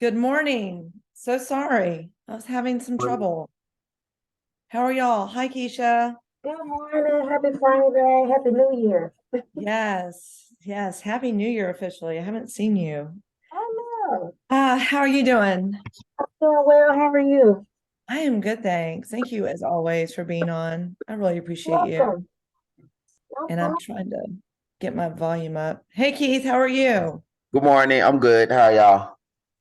Good morning. So sorry. I was having some trouble. How are y'all? Hi, Keisha. Good morning. Happy Friday. Happy New Year. Yes, yes. Happy New Year officially. I haven't seen you. I know. How are you doing? I'm doing well. How are you? I am good, thanks. Thank you as always for being on. I really appreciate you. Welcome. No And I'm problem. trying to get my volume up. Hey, Keith, how are you? Good morning. I'm good. How are y'all?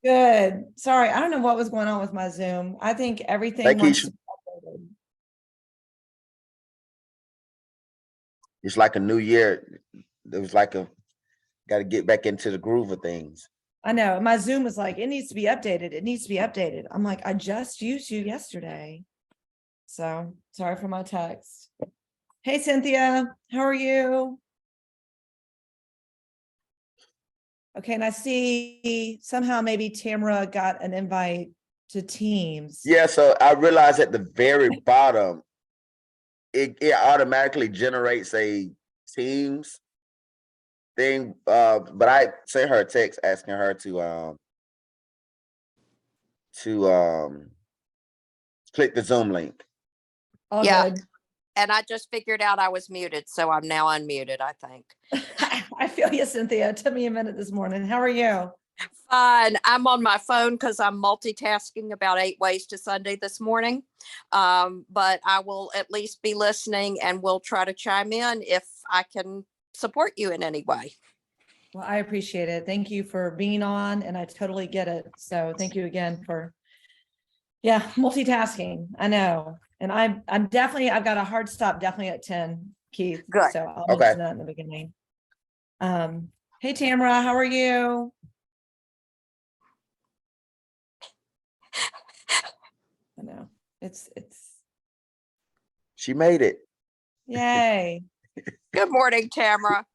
Good. Sorry, I don't know what was going on with my Zoom. I think Hey, everything wants Keisha. to be uploaded. It's like a new year. It was like got to get back into the groove of things. I know. My Zoom was like, it needs to be updated. It needs to be updated. I'm like, I just used you yesterday. So sorry for my text. Hey, Cynthia, how are you? Okay, and I see somehow maybe Tamara got an invite to Teams. Yeah, so I realized at the very bottom, it automatically generates a Teams thing. But I sent her a text asking her to click the Zoom link. All Yeah. good. And I just figured out I was muted, so I'm now unmuted, I think. I feel you, Cynthia. It took me a minute this morning. How are you? Fine. I'm on my phone because I'm multitasking about 8 ways to Sunday this morning. But I will at least be listening and we'll try to chime in if I can support you in any way. Well, I appreciate it. Thank you for being on, and I totally get it. So thank you again for, yeah, multitasking. I know. And I'm definitely, I've got a hard stop definitely at 10, Keith. Good. So I'll Okay. mention that in the beginning. Hey, Tamara, how are you? I know it's She made it. yay. Good morning, Tamara.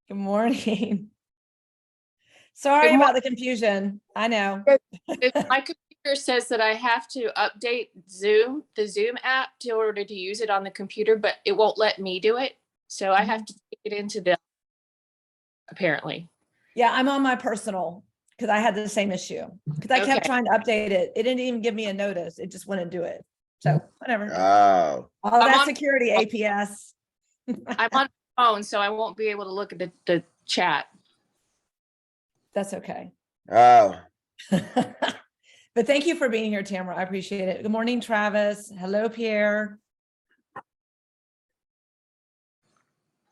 Good morning. Sorry Good about the confusion. I know. My computer says that I have to update the Zoom app in order to use it on the computer, but it won't let me do it. So I have to take it into the, apparently. Yeah, I'm on my personal because I had the same issue because I kept Okay. trying to update it. It didn't even give me a notice. It just wouldn't do it. So whatever. Oh, All I'm that on- security APS. I'm on my phone, so I won't be able to look at the chat. That's okay. oh. But thank you for being here, Tamara. I appreciate it. Good morning, Travis. Hello, Pierre.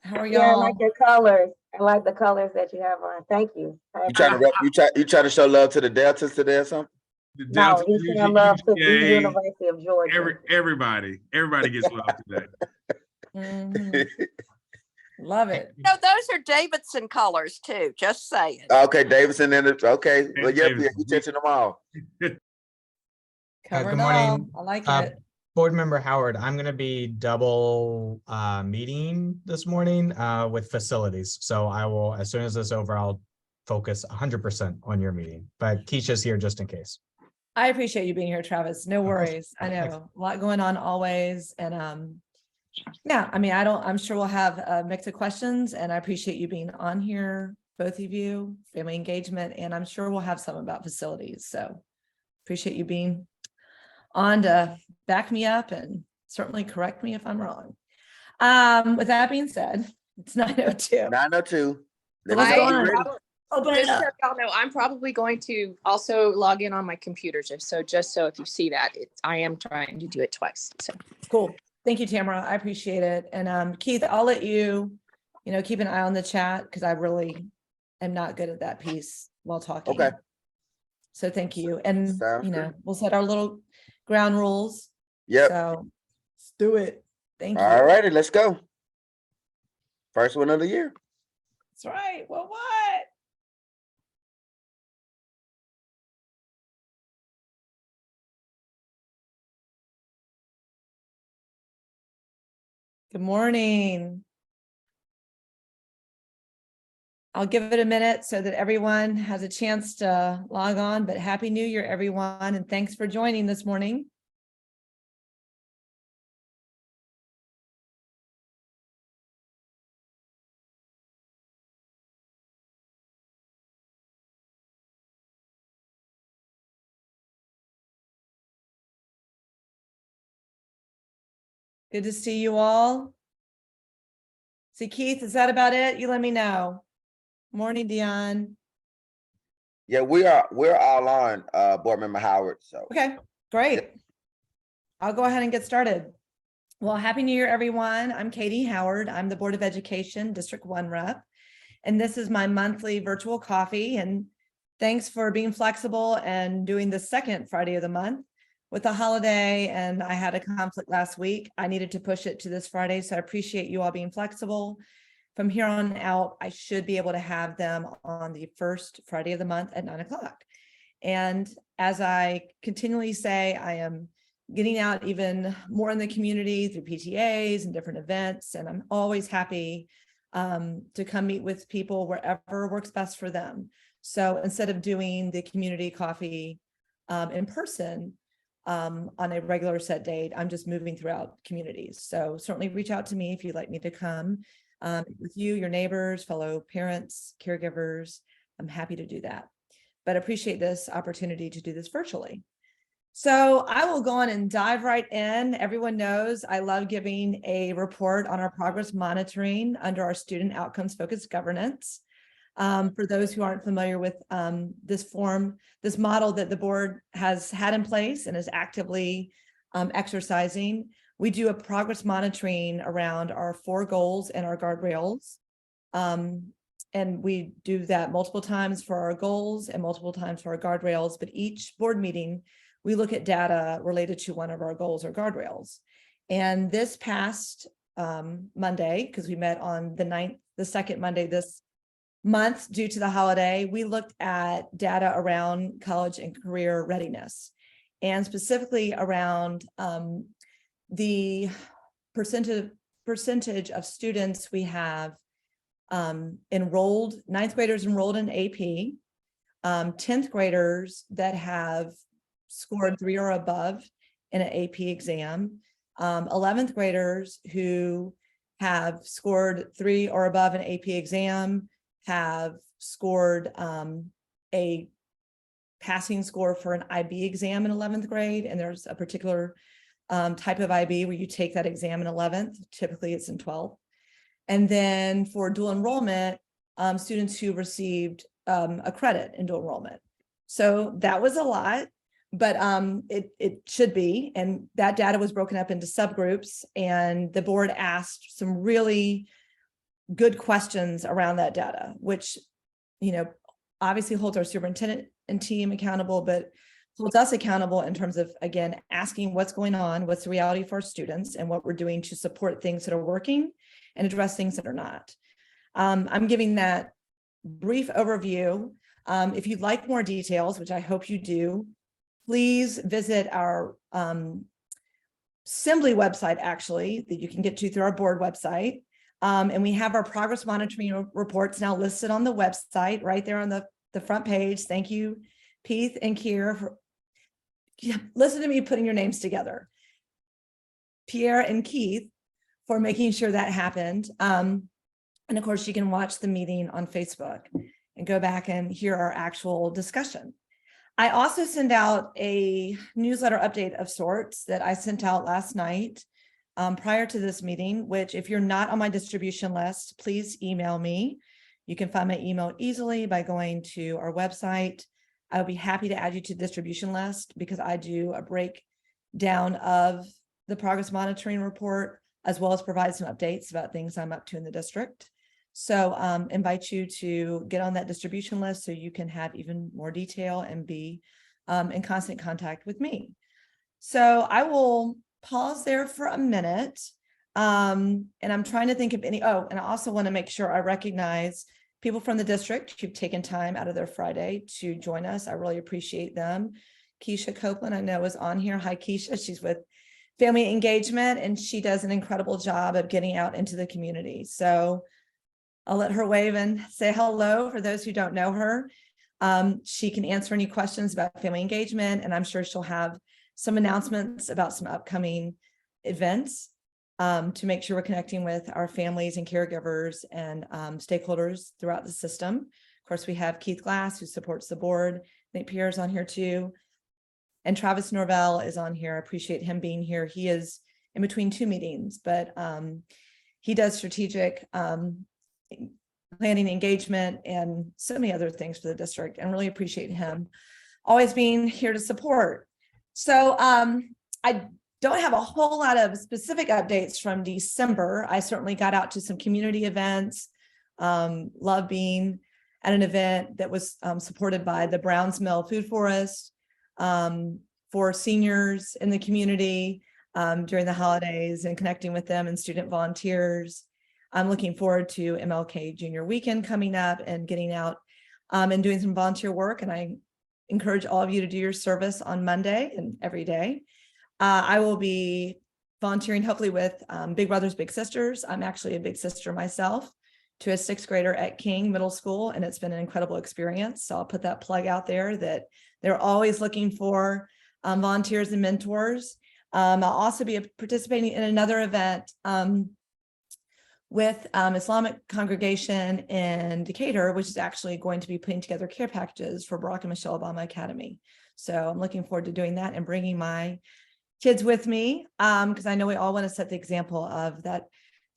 How are Yeah, I y'all? like your colors. I like the colors that you have on. Thank you. You trying to you try to show love to the Deltas today or something? The No, Delta, he's saying love to the UGA, University of Georgia. everybody gets love today. Mhm. Love it. No, those are Davidson colors too, just saying. Okay, Davidson and okay. Well, yeah, Davidson. you touching them all. Cover Good it all. morning. I like Uh, it. Board Member Howard, I'm going to be double meeting this morning with facilities. So I will, as soon as this is over, I'll focus 100% on your meeting. But Keisha's here just in case. I appreciate you being here, Travis. No course. worries. I know a lot going on always. And yeah, I mean, I'm sure we'll have a mix of questions, and I appreciate you being on here, both of you, family engagement, and I'm sure we'll have some about facilities. So appreciate you being on to back me up and certainly correct me if I'm wrong. With that being said, it's 9:02. 902. So let's I- go on. Open it Just so up. y'all know, I'm probably going to also log in on my computer, just so if you see that, I am trying to do it twice. So Cool. Thank you, Tamara. I appreciate it. And Keith, I'll let you, keep an eye on the chat because I really am not good at that piece while talking. Okay. So thank you. And, Sounds good. we'll set our little ground rules. Yep. So let's do it. Thank you. All righty, let's go. First one of the year. That's right. Well, what? Good morning. I'll give it a minute so that everyone has a chance to log on, but Happy New Year, everyone. And thanks for joining this morning. Good to see you all. See, Keith, is that about it? You let me know. Morning, Dion. Yeah, we're all on, Board Member Howard, so. Okay, great. I'll go ahead and get started. Well, Happy New Year, everyone. I'm Katie Howard. I'm the Board of Education District 1 rep. And this is my monthly virtual coffee. And thanks for being flexible and doing the second Friday of the month with the holiday. And I had a conflict last week. I needed to push it to this Friday. So I appreciate you all being flexible. From here on out, I should be able to have them on the first Friday of the month at 9 o'clock. And as I continually say, I am getting out even more in the community through PTAs and different events. And I'm always happy to come meet with people wherever works best for them. So instead of doing the community coffee in person on a regular set date, I'm just moving throughout communities. So certainly reach out to me if you'd like me to come with you, your neighbors, fellow parents, caregivers. I'm happy to do that, but appreciate this opportunity to do this virtually. So I will go on and dive right in. Everyone knows I love giving a report on our progress monitoring under our student outcomes focused governance. For those who aren't familiar with this model that the board has had in place and is actively exercising, we do a progress monitoring around our 4 goals and our guardrails. And we do that multiple times for our goals and multiple times for our guardrails, but each board meeting, we look at data related to one of our goals or guardrails. And this past Monday, because we met on the 9th, the second Monday this month due to the holiday, we looked at data around college and career readiness, and specifically around the percentage of students we have enrolled, 9th graders enrolled in AP, 10th graders that have scored 3 or above in an AP exam, 11th graders who have scored 3 or above an AP exam, have scored a passing score for an IB exam in 11th grade. And there's a particular type of IB where you take that exam in 11th, typically it's in 12th. And then for dual enrollment, students who received a credit in dual enrollment. So that was a lot. But it should be, and that data was broken up into subgroups, and the board asked some really good questions around that data, which, you know, obviously holds our superintendent and team accountable, but holds us accountable in terms of, again, asking what's going on, what's the reality for our students, and what we're doing to support things that are working and address things that are not. I'm giving that brief overview. If you'd like more details, which I hope you do, please visit our Assembly website, actually, that you can get to through our board website. And we have our progress monitoring reports now listed on the website right there on the front page. Thank you, Keith and Kier, for listen to me putting your names together. Pierre and Keith for making sure that happened. And of course, you can watch the meeting on Facebook and go back and hear our actual discussion. I also send out a newsletter update of sorts that I sent out last night prior to this meeting, which if you're not on my distribution list, please email me. You can find my email easily by going to our website. I would be happy to add you to the distribution list because I do a breakdown of the progress monitoring report, as well as provide some updates about things I'm up to in the district. So invite you to get on that distribution list so you can have even more detail and be in constant contact with me. So I will pause there for a minute. And I'm trying to think of any, and I also want to make sure I recognize people from the district who've taken time out of their Friday to join us. I really appreciate them. Keisha Copeland, I know, is on here. Hi, Keisha. She's with Family Engagement, and she does an incredible job of getting out into the community. So I'll let her wave and say hello for those who don't know her. She can answer any questions about family engagement, and I'm sure she'll have some announcements about some upcoming events to make sure we're connecting with our families and caregivers and stakeholders throughout the system. Of course, we have Keith Glass, who supports the board. I think Pierre's on here too. And Travis Norvell is on here. I appreciate him being here. He is in between two meetings, but he does strategic planning, engagement, and so many other things for the district, and really appreciate him always being here to support. So I don't have a whole lot of specific updates from December. I certainly got out to some community events. Love being at an event that was supported by the Browns Mill Food Forest for seniors in the community during the holidays, and connecting with them and student volunteers. I'm looking forward to MLK Junior Weekend coming up and getting out and doing some volunteer work. And I encourage all of you to do your service on Monday and every day. I will be volunteering hopefully with Big Brothers Big Sisters. I'm actually a big sister myself to a sixth grader at King Middle School, and it's been an incredible experience. So I'll put that plug out there that they're always looking for volunteers and mentors. I'll also be participating in another event with Islamic congregation in Decatur, which is actually going to be putting together care packages for Barack and Michelle Obama Academy. So I'm looking forward to doing that and bringing my kids with me, because I know we all want to set the example of that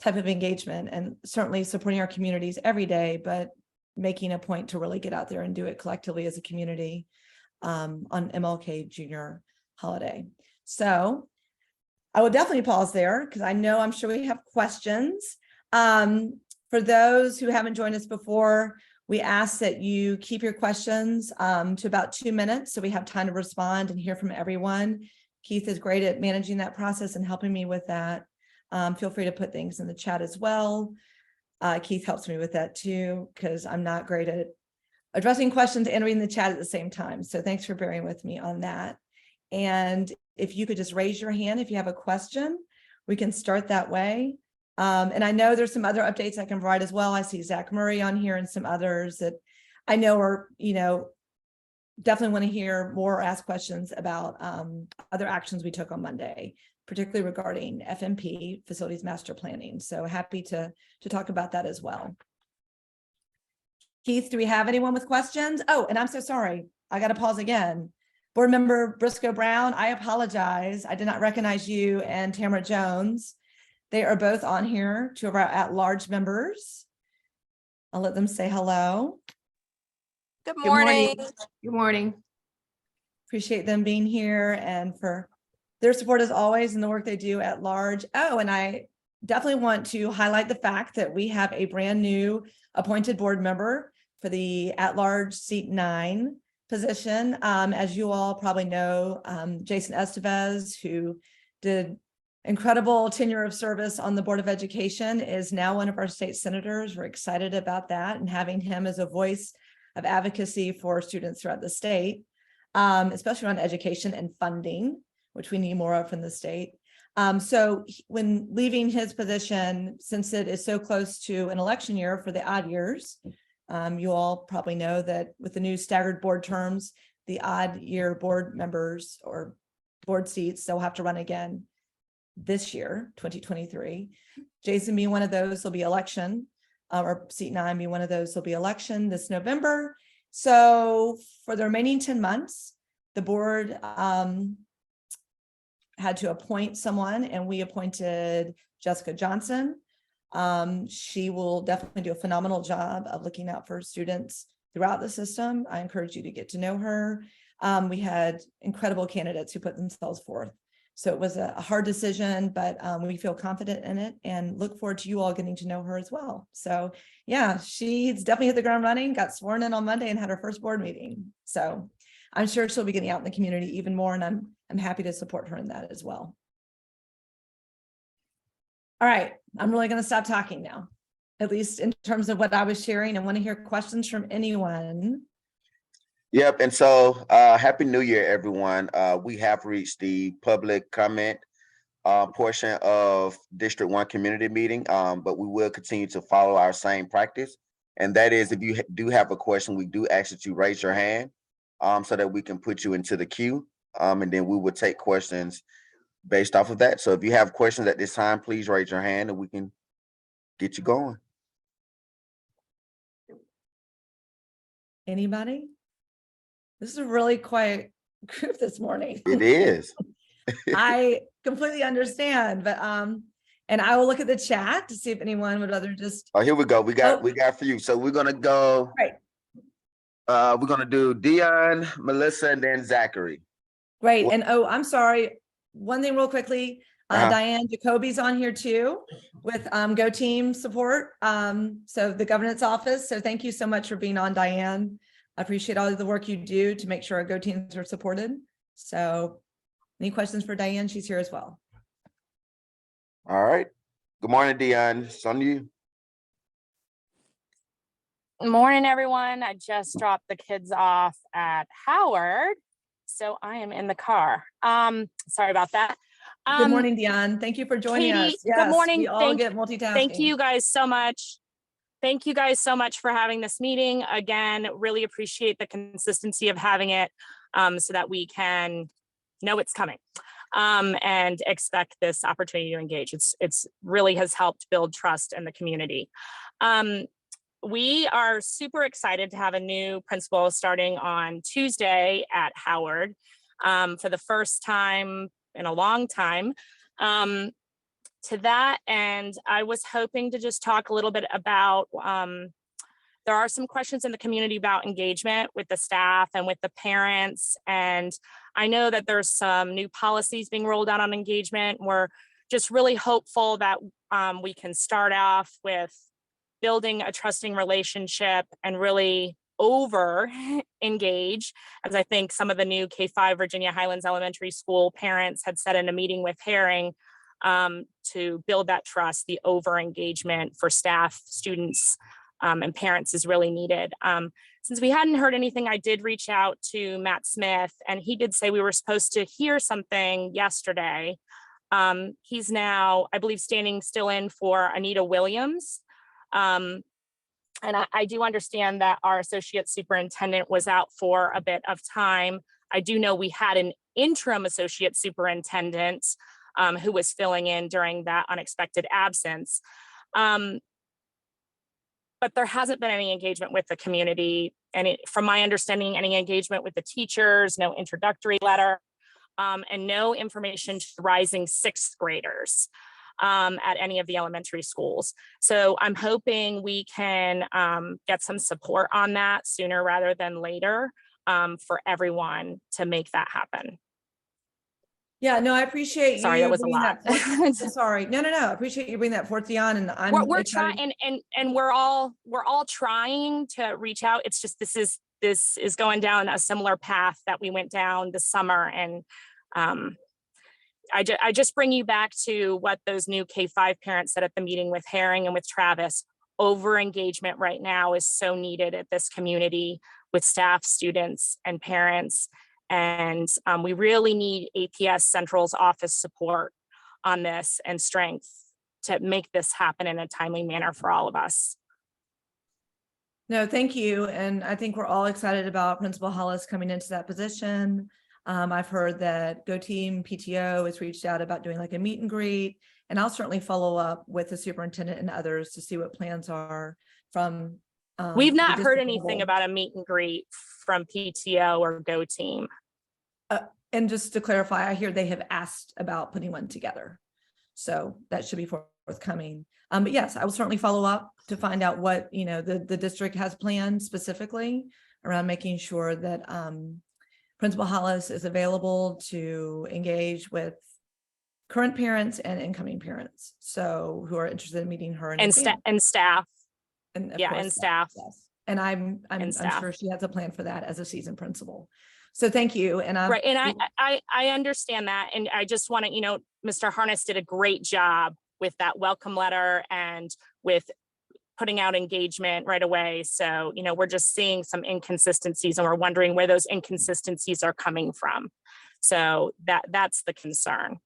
type of engagement, and certainly supporting our communities every day, but making a point to really get out there and do it collectively as a community on MLK Junior holiday. So I will definitely pause there because I'm sure we have questions. For those who haven't joined us before, we ask that you keep your questions to about 2 minutes so we have time to respond and hear from everyone. Keith is great at managing that process and helping me with that. Feel free to put things in the chat as well. Keith helps me with that too, because I'm not great at addressing questions and reading the chat at the same time. So thanks for bearing with me on that. And if you could just raise your hand if you have a question, we can start that way. And I know there's some other updates I can provide as well. I see Zach Murray on here and some others that I know are, definitely want to hear more or ask questions about other actions we took on Monday, particularly regarding FMP, Facilities Master Planning. So happy to talk about that as well. Keith, do we have anyone with questions? Oh, and I'm so sorry. I got to pause again. Board Member Briscoe Brown, I apologize. I did not recognize you and Tamara Jones. They are both on here, two of our at-large members. I'll let them say hello. Good morning. morning. Good morning. Appreciate them being here and for their support as always in the work they do at large. Oh, and I definitely want to highlight the fact that we have a brand new appointed board member for the at-large seat 9 position. As you all probably know, Jason Estevez, who did incredible tenure of service on the Board of Education, is now one of our state senators. We're excited about that and having him as a voice of advocacy for students throughout the state, especially around education and funding, which we need more of from the state. So when leaving his position, since it is so close to an election year for the odd years, you all probably know that with the new staggered board terms, the odd year board members or board seats, they'll have to run again this year, 2023. Jason being one of those will be election, or seat 9 being one of those will be election this November. So for the remaining 10 months, the board had to appoint someone, and we appointed Jessica Johnson. She will definitely do a phenomenal job of looking out for students throughout the system. I encourage you to get to know her. We had incredible candidates who put themselves forth. So it was a hard decision, but we feel confident in it and look forward to you all getting to know her as well. So yeah, she's definitely hit the ground running, got sworn in on Monday and had her first board meeting. So I'm sure she'll be getting out in the community even more, and I'm happy to support her in that as well. All right, I'm really going to stop talking now, at least in terms of what I was sharing, and want to hear questions from anyone. Yep. And so Happy New Year, everyone. We have reached the public comment portion of District 1 community meeting, but we will continue to follow our same practice. And that is, if you do have a question, we do ask that you raise your hand so that we can put you into the queue. And then we will take questions based off of that. So if you have questions at this time, please raise your hand and we can get you going. Anybody? This is a really quiet group this morning. It is. I completely understand, but, and I will look at the chat to see if anyone would rather just, Oh, here we go. We got Oh. for you. So we're gonna go. Right. We're gonna do Dion, Melissa, and then Zachary. great. What- And, oh, I'm sorry. One thing real quickly, Uh-huh. Diane Jacoby's on here too with, Go Team support. So the governance office. So thank you so much for being on, Diane. I appreciate all of the work you do to make sure our Go Teams are supported. So any questions for Diane? She's here as well. All right. Good morning, Dion. It's on you. Morning, everyone. I just dropped the kids off at Howard, so I am in the car. Sorry about that. Good morning, Dion. Thank you for joining Katie, us. good Yes, morning. we all get multitasking. Thank you guys so much. Thank you guys so much for having this meeting. Again, really appreciate the consistency of having it so that we can know it's coming and expect this opportunity to engage. It's really has helped build trust in the community. We are super excited to have a new principal starting on Tuesday at Howard for the first time in a long time. To that end, I was hoping to just talk a little bit about, there are some questions in the community about engagement with the staff and with the parents. And I know that there's some new policies being rolled out on engagement. We're just really hopeful that we can start off with building a trusting relationship and really over engage, as I think some of the new K-5 Virginia Highlands Elementary School parents had said in a meeting with Herring, to build that trust. The over engagement for staff, students, and parents is really needed. Since we hadn't heard anything, I did reach out to Matt Smith, and he did say we were supposed to hear something yesterday. He's now, I believe, standing still in for Anita Williams. And I do understand that our associate superintendent was out for a bit of time. I do know we had an interim associate superintendent who was filling in during that unexpected absence. But there hasn't been any engagement with the community. And from my understanding, any engagement with the teachers, no introductory letter, and no information to rising sixth graders at any of the elementary schools. So I'm hoping we can get some support on that sooner rather than later for everyone to make that happen. Yeah, no, I appreciate you. Sorry, that was a bringing lot. forth. Sorry, no, I appreciate you bringing that forth, Dion, and I'm We're excited. trying, and we're all trying to reach out. It's just this is going down a similar path that we went down this summer, and I just bring you back to what those new K-5 parents said at the meeting with Herring and with Travis. Over engagement right now is so needed at this community with staff, students, and parents. And we really need APS Central's office support on this and strength to make this happen in a timely manner for all of us. No, thank you. And I think we're all excited about Principal Hollis coming into that position. I've heard that Go Team PTO has reached out about doing like a meet and greet, and I'll certainly follow up with the superintendent and others to see what plans are from. We've the not heard district anything level. about a meet and greet from PTO or Go Team. And just to clarify, I hear they have asked about putting one together. So that should be forthcoming. But yes, I will certainly follow up to find out what, the district has planned specifically around making sure that Principal Hollis is available to engage with current parents and incoming parents. So who are interested in meeting her in And advance. and staff. And of Yeah, course, and staff. yes. And I'm staff. sure she has a plan for that as a seasoned principal. So thank you. And Right, and I understand that, and I just want to, Mr. Harness did a great job with that welcome letter and with putting out engagement right away. So, we're just seeing some inconsistencies, and we're wondering where those inconsistencies are coming from. So that's the concern.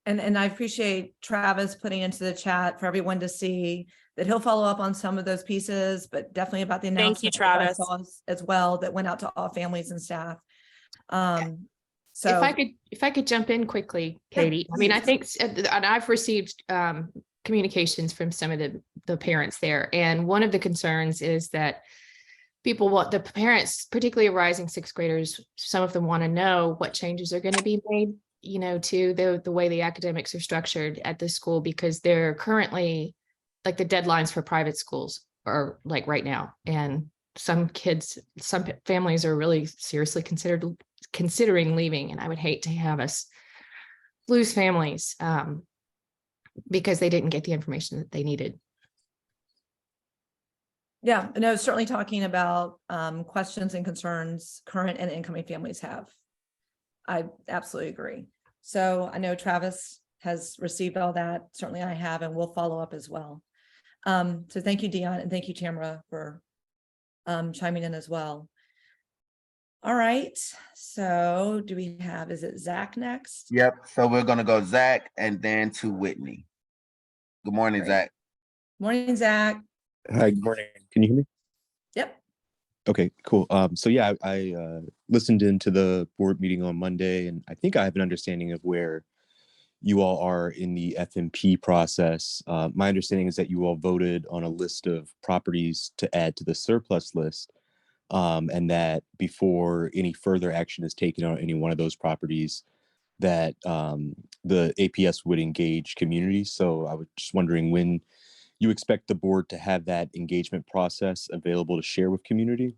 And I appreciate Travis putting into the chat for everyone to see that he'll follow up on some of those pieces, but definitely about the announcement. Thank you, that I Travis. saw as well, that went out to all families and staff. So If I could jump in quickly, Yeah, Katie. I mean, I please. think, and I've received communications from some of the parents there. And one of the concerns is that the parents, particularly rising sixth graders, some of them want to know what changes are going to be made you know, to the way the academics are structured at the school, because they're currently, like, the deadlines for private schools are like right now. And some kids, some families are really seriously considering leaving. And I would hate to have us lose families because they didn't get the information that they needed. Yeah, no, certainly talking about questions and concerns current and incoming families have. I absolutely agree. So I know Travis has received all that. Certainly I have, and we'll follow up as well. So thank you, Dion, and thank you, Tamara, for chiming in as well. All right, so do we have, is it Zach next? Yep, so we're gonna go Zach and then to Whitney. Good morning, Great. Zach. Morning, Zach. Hi, good morning. Can you hear me? Yep. Okay, cool. So yeah, I listened into the board meeting on Monday, and I think I have an understanding of where you all are in the FMP process. My understanding is that you all voted on a list of properties to add to the surplus list, and that before any further action is taken on any one of those properties, that the APS would engage communities. So I was just wondering when you expect the board to have that engagement process available to share with community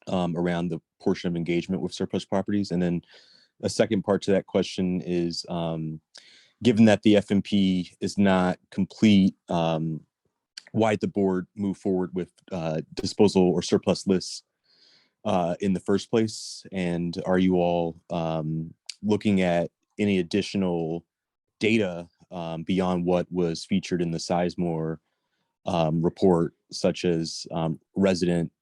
around the portion of engagement with surplus properties. And then a second part to that question is, given that the FMP is not complete, why did the board move forward with disposal or surplus lists in the first place? And are you all looking at any additional data beyond what was featured in the Sizemore report, such as resident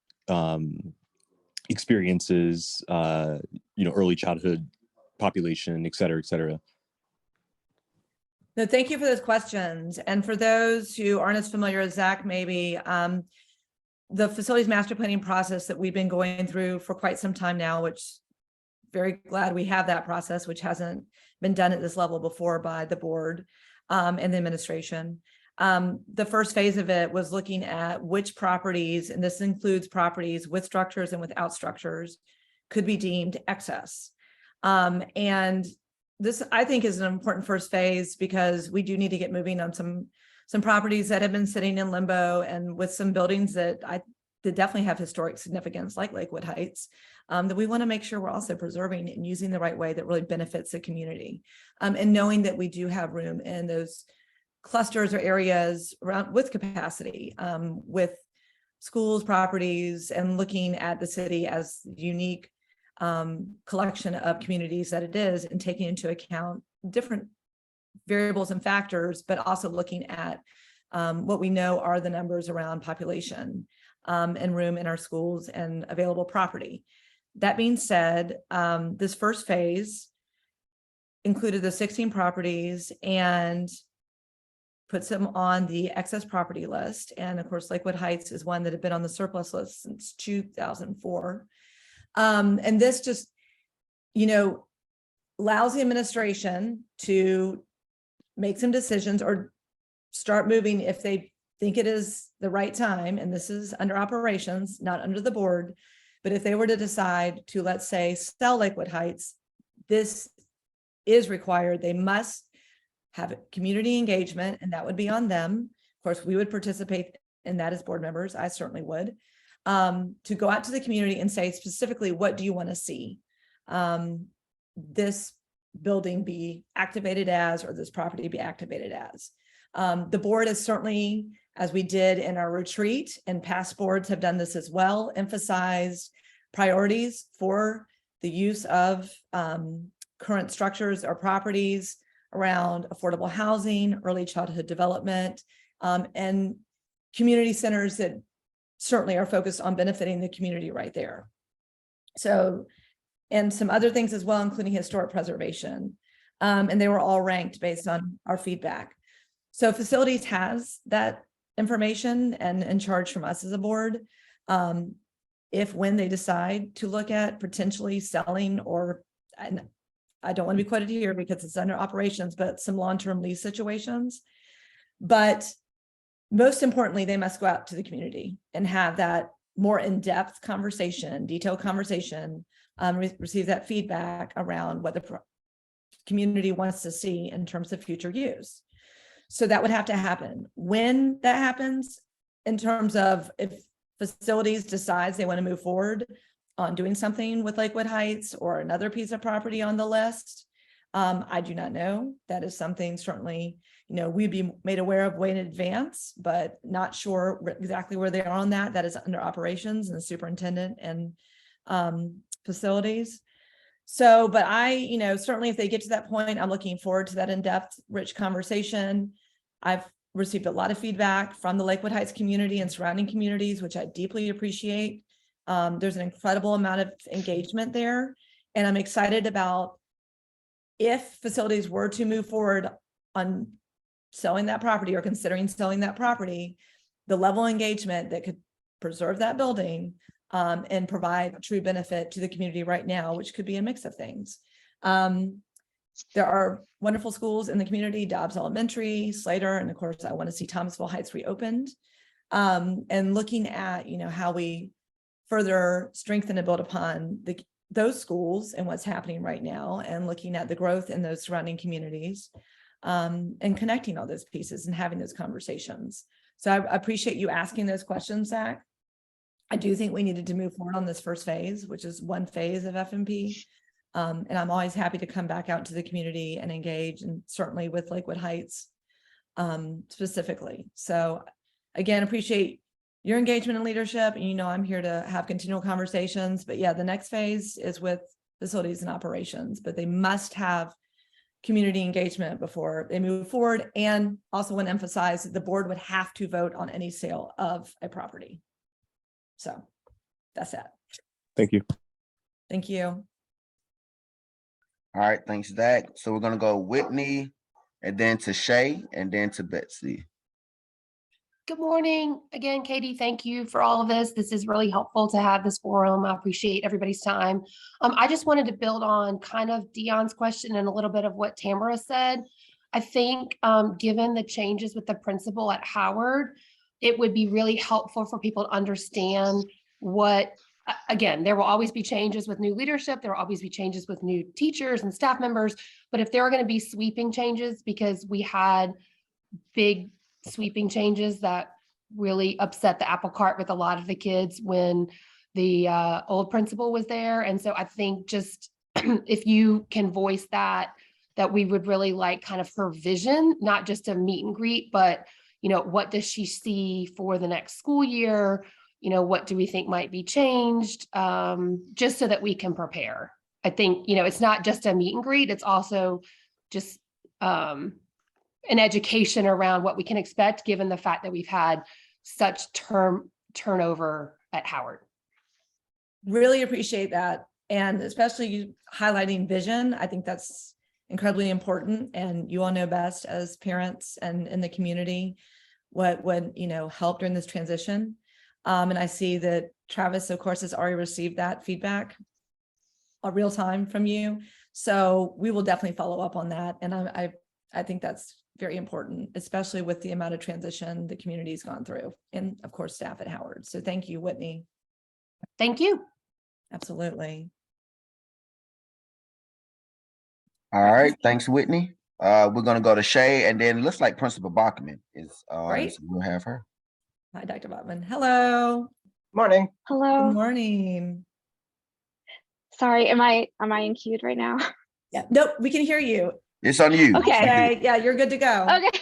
experiences, early childhood population, et cetera, et cetera? No, thank you for those questions. And for those who aren't as familiar as Zach, maybe the facilities master planning process that we've been going through for quite some time now, which very glad we have that process, which hasn't been done at this level before by the board and the administration. The first phase of it was looking at which properties, and this includes properties with structures and without structures, could be deemed excess. And this, I think, is an important first phase because we do need to get moving on some properties that have been sitting in limbo, and with some buildings that definitely have historic significance, like Lakewood Heights, that we want to make sure we're also preserving and using the right way that really benefits the community. And knowing that we do have room in those clusters or areas around with capacity, with schools, properties, and looking at the city as unique collection of communities that it is, and taking into account different variables and factors, but also looking at what we know are the numbers around population and room in our schools and available property. That being said, this first phase included the 16 properties and puts them on the excess property list. And of course, Lakewood Heights is one that had been on the surplus list since 2004. And this just, allows the administration to make some decisions or start moving if they think it is the right time. And this is under operations, not under the board. But if they were to decide to, let's say, sell Lakewood Heights, this is required. They must have community engagement, and that would be on them. Of course, we would participate in that as board members. I certainly would. To go out to the community and say specifically, what do you want to see this building be activated as, or this property be activated as? The board is certainly, as we did in our retreat, and past boards have done this as well, emphasized priorities for the use of current structures or properties around affordable housing, early childhood development, and community centers that certainly are focused on benefiting the community right there. So, and some other things as well, including historic preservation. And they were all ranked based on our feedback. So facilities has that information and in charge from us as a board. When they decide to look at potentially selling, or, and I don't want to be quoted here because it's under operations, but some long-term lease situations. But most importantly, they must go out to the community and have that more in-depth conversation, detailed conversation, receive that feedback around what the community wants to see in terms of future use. So that would have to happen. When that happens, in terms of if facilities decides they want to move forward on doing something with Lakewood Heights or another piece of property on the list, I do not know. That is something certainly, we'd be made aware of way in advance, but not sure exactly where they are on that. That is under operations and the superintendent and facilities. So, but certainly if they get to that point, I'm looking forward to that in-depth, rich conversation. I've received a lot of feedback from the Lakewood Heights community and surrounding communities, which I deeply appreciate. There's an incredible amount of engagement there, and I'm excited about if facilities were to move forward on selling that property or considering selling that property, the level of engagement that could preserve that building and provide true benefit to the community right now, which could be a mix of things. There are wonderful schools in the community, Dobbs Elementary, Slater, and of course, I want to see Thomasville Heights reopened. And looking at, how we further strengthen and build upon those schools and what's happening right now, and looking at the growth in those surrounding communities, and connecting all those pieces and having those conversations. So I appreciate you asking those questions, Zach. I do think we needed to move forward on this first phase, which is one phase of FMP. And I'm always happy to come back out to the community and engage, and certainly with Lakewood Heights specifically. So again, appreciate your engagement and leadership. And I'm here to have continual conversations. But yeah, the next phase is with facilities and operations, but they must have community engagement before they move forward. And also want to emphasize that the board would have to vote on any sale of a property. So that's that. Thank you. Thank you. All right, thanks, Zach. So we're gonna go Whitney, and then to Shay, and then to Betsy. Good morning. Again, Katie, thank you for all of this. This is really helpful to have this forum. I appreciate everybody's time. I just wanted to build on kind of Dion's question and a little bit of what Tamara said. I think given the changes with the principal at Howard, it would be really helpful for people to understand what, again, there will always be changes with new leadership. There will always be changes with new teachers and staff members. But if there are going to be sweeping changes, because we had big sweeping changes that really upset the apple cart with a lot of the kids when the old principal was there. And so I think just if you can voice that we would really like kind of her vision, not just a meet and greet, but what does she see for the next school year? What do we think might be changed? Just so that we can prepare. I think, it's not just a meet and greet, it's also just an education around what we can expect, given the fact that we've had such turnover at Howard. Really appreciate that. And especially you highlighting vision. I think that's incredibly important. And you all know best as parents and in the community what would, help during this transition. And I see that Travis, of course, has already received that feedback real time from you. So we will definitely follow up on that. And I think that's very important, especially with the amount of transition the community's gone through, and of course, staff at Howard. So thank you, Whitney. Thank you. Absolutely. All right, thanks, Whitney. We're gonna go to Shay, and then it looks like Principal Bachman is Great. so we'll have her. Hi, Dr. Bachman. Hello. Morning. Good Hello. morning. Sorry, am I uncued right now? Yeah, nope, we can hear you. It's on you. Okay, yeah, you're good to go. Okay.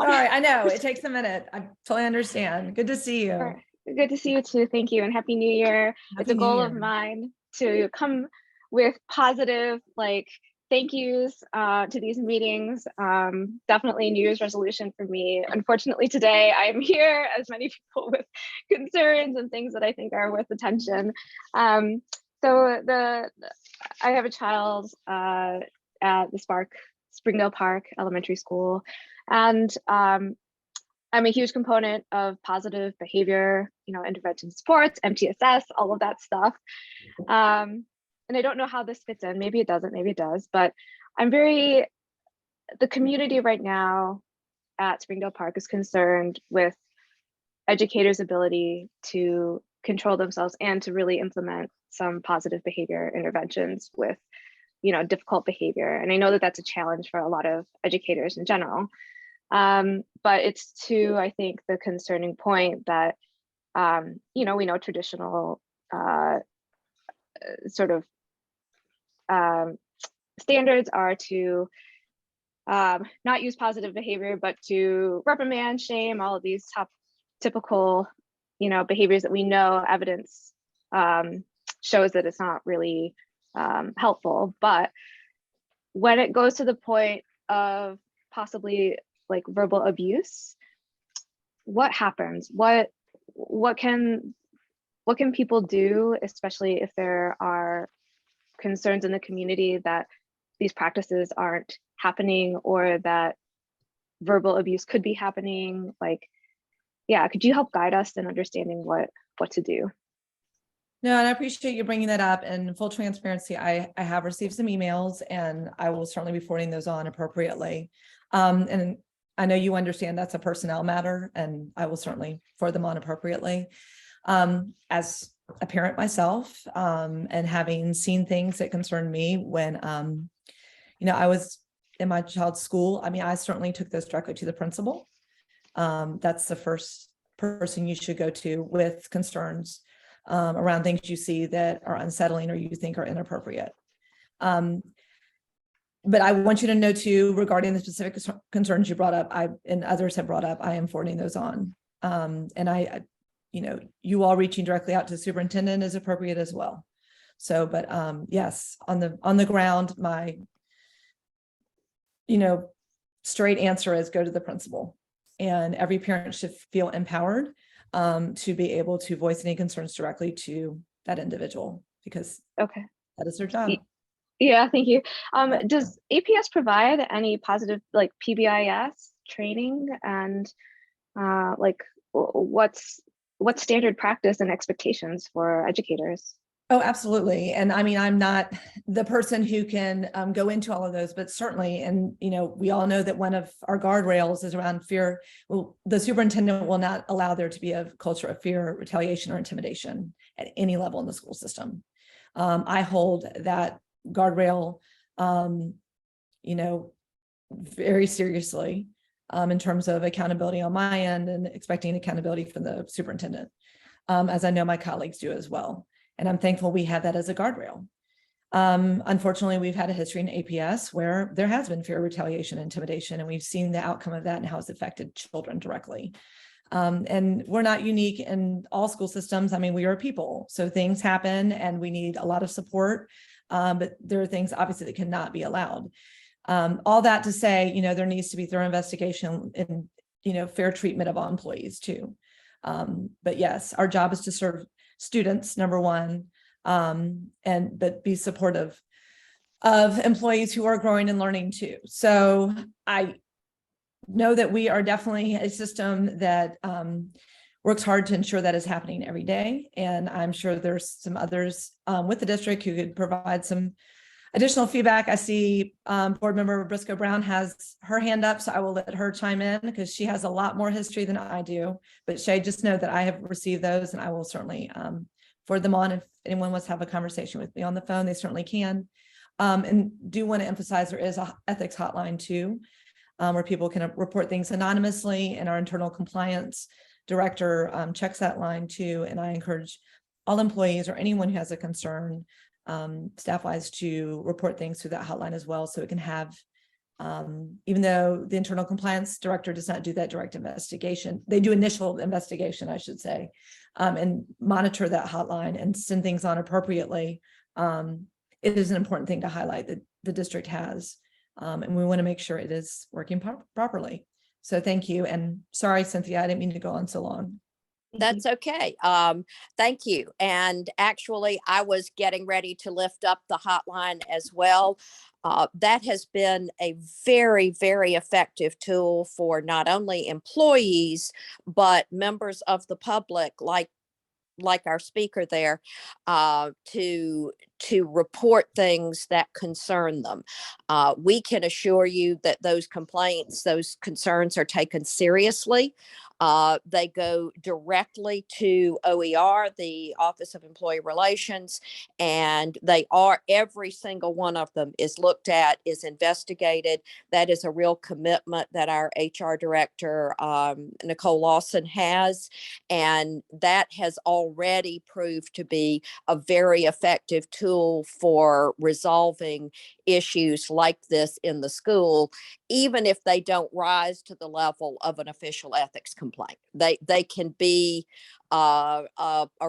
Sorry, I know it takes a minute. I totally understand. Good to see you. All right. Good to see you too. Thank you, and Happy New Year. It's Happy a New goal of Year. mine to come with positive, thank yous to these meetings. Definitely New Year's resolution for me. Unfortunately, today I'm here, as many people, with concerns and things that I think are worth attention. So I have a child at the Springdale Park Elementary School, and I'm a huge component of positive behavior, intervention supports, MTSS, all of that stuff. And I don't know how this fits in. Maybe it doesn't, maybe it does, but the community right now at Springdale Park is concerned with educators' ability to control themselves and to really implement some positive behavior interventions with difficult behavior. And I know that that's a challenge for a lot of educators in general. But it's to, I think, the concerning point that, we know traditional sort of standards are to not use positive behavior, but to reprimand, shame, all of these typical, behaviors that we know evidence shows that it's not really helpful. But when it goes to the point of possibly like verbal abuse, what happens? What can people do, especially if there are concerns in the community that these practices aren't happening or that verbal abuse could be happening? Like, yeah, could you help guide us in understanding what to do? No, and I appreciate you bringing that up. And full transparency, I have received some emails and I will certainly be forwarding those on appropriately. And I know you understand that's a personnel matter, and I will certainly forward them on appropriately. As a parent myself, and having seen things that concerned me when, I was in my child's school, I mean, I certainly took this directly to the principal. That's the first person you should go to with concerns around things you see that are unsettling or you think are inappropriate. But I want you to know too, regarding the specific concerns you brought up, and others have brought up, I am forwarding those on. And you all reaching directly out to the superintendent is appropriate as well. So, but yes, on the ground, my, straight answer is go to the principal, and every parent should feel empowered to be able to voice any concerns directly to that individual, because Okay. that is their job. Yeah, thank you. Does APS provide any positive like PBIS training, and what's standard practice and expectations for educators? Oh, absolutely. And I mean, I'm not the person who can go into all of those, but certainly, and we all know that one of our guardrails is around fear. Well, the superintendent will not allow there to be a culture of fear, retaliation, or intimidation at any level in the school system. I hold that guardrail, very seriously in terms of accountability on my end and expecting accountability from the superintendent, as I know my colleagues do as well. And I'm thankful we have that as a guardrail. Unfortunately, we've had a history in APS where there has been fear, retaliation, intimidation, and we've seen the outcome of that and how it's affected children directly. And we're not unique in all school systems. I mean, we are people, so things happen and we need a lot of support. But there are things obviously that cannot be allowed. All that to say, there needs to be thorough investigation and, fair treatment of all employees too. But yes, our job is to serve students, number one, but be supportive of employees who are growing and learning too. So I know that we are definitely a system that works hard to ensure that is happening every day. And I'm sure there's some others with the district who could provide some additional feedback. I see board member Briscoe Brown has her hand up, so I will let her chime in because she has a lot more history than I do. But Shay, just know that I have received those and I will certainly forward them on. If anyone wants to have a conversation with me on the phone, they certainly can. And do want to emphasize there is a ethics hotline too, where people can report things anonymously, and our internal compliance director checks that line too. And I encourage all employees or anyone who has a concern staff-wise to report things through that hotline as well, so it can have, even though the internal compliance director does not do that direct investigation, they do initial investigation, I should say, and monitor that hotline and send things on appropriately. It is an important thing to highlight that the district has, and we want to make sure it is working properly. So thank you, and sorry, Cynthia, I didn't mean to go on so long. That's okay. Thank you. And actually, I was getting ready to lift up the hotline as well. That has been a very, very effective tool for not only employees, but members of the public, like our speaker there, to to report things that concern them. We can assure you that those complaints, those concerns are taken seriously. They go directly to OER, the Office of Employee Relations, and every single one of them is looked at, is investigated. That is a real commitment that our HR director, Nicole Lawson, has, and that has already proved to be a very effective tool for resolving issues like this in the school, even if they don't rise to the level of an official ethics complaint. They can be a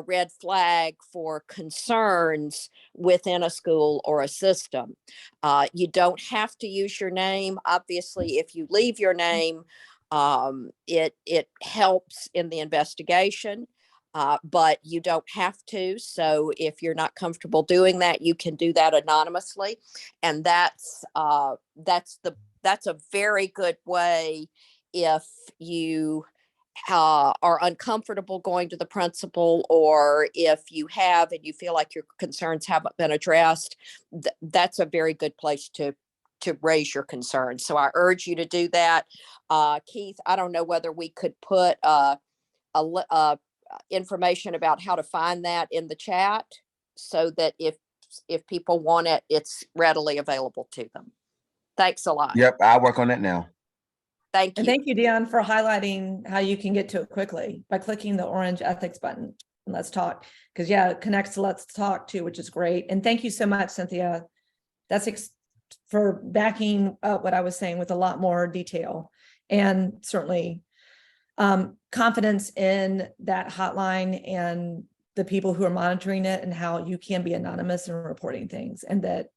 red flag for concerns within a school or a system. You don't have to use your name. Obviously, if you leave your name, it helps in the investigation. But you don't have to. So if you're not comfortable doing that, you can do that anonymously, and that's a very good way if you are uncomfortable going to the principal, or if you have and you feel like your concerns haven't been addressed. That's a very good place to raise your concerns. So I urge you to do that. Keith, I don't know whether we could put information about how to find that in the chat, so that if people want it, it's readily available to them. Thanks a lot. Yep, I'll work on that now. Thank And you. thank you, Dion, for highlighting how you can get to it quickly by clicking the orange ethics button. And let's talk, because it connects to Let's Talk too, which is great. And thank you so much, Cynthia. That's for backing up what I was saying with a lot more detail, and certainly confidence in that hotline and the people who are monitoring it, and how you can be anonymous in reporting things, and that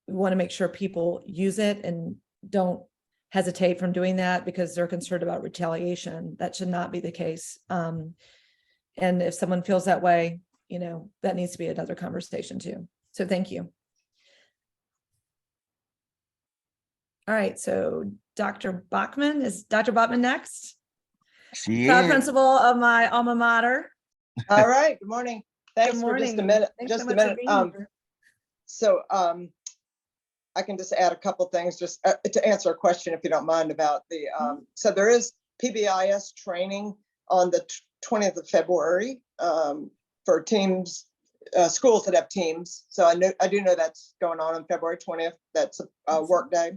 we want to make sure people use it and don't hesitate from doing that because they're concerned about retaliation. That should not be the case. And if someone feels that way, that needs to be another conversation too. So thank you. All right, so Dr. Bachman, is Dr. Bachman next? She Proud is. principal of my alma mater. All right, good morning. Thanks Good for just a morning. minute, Thanks so just a much for minute. being here. So I can just add a couple things just to answer a question, if you don't mind, about the, so there is PBIS training on the 20th of February for teams, schools that have teams. So I do know that's going on February 20th. That's a work day.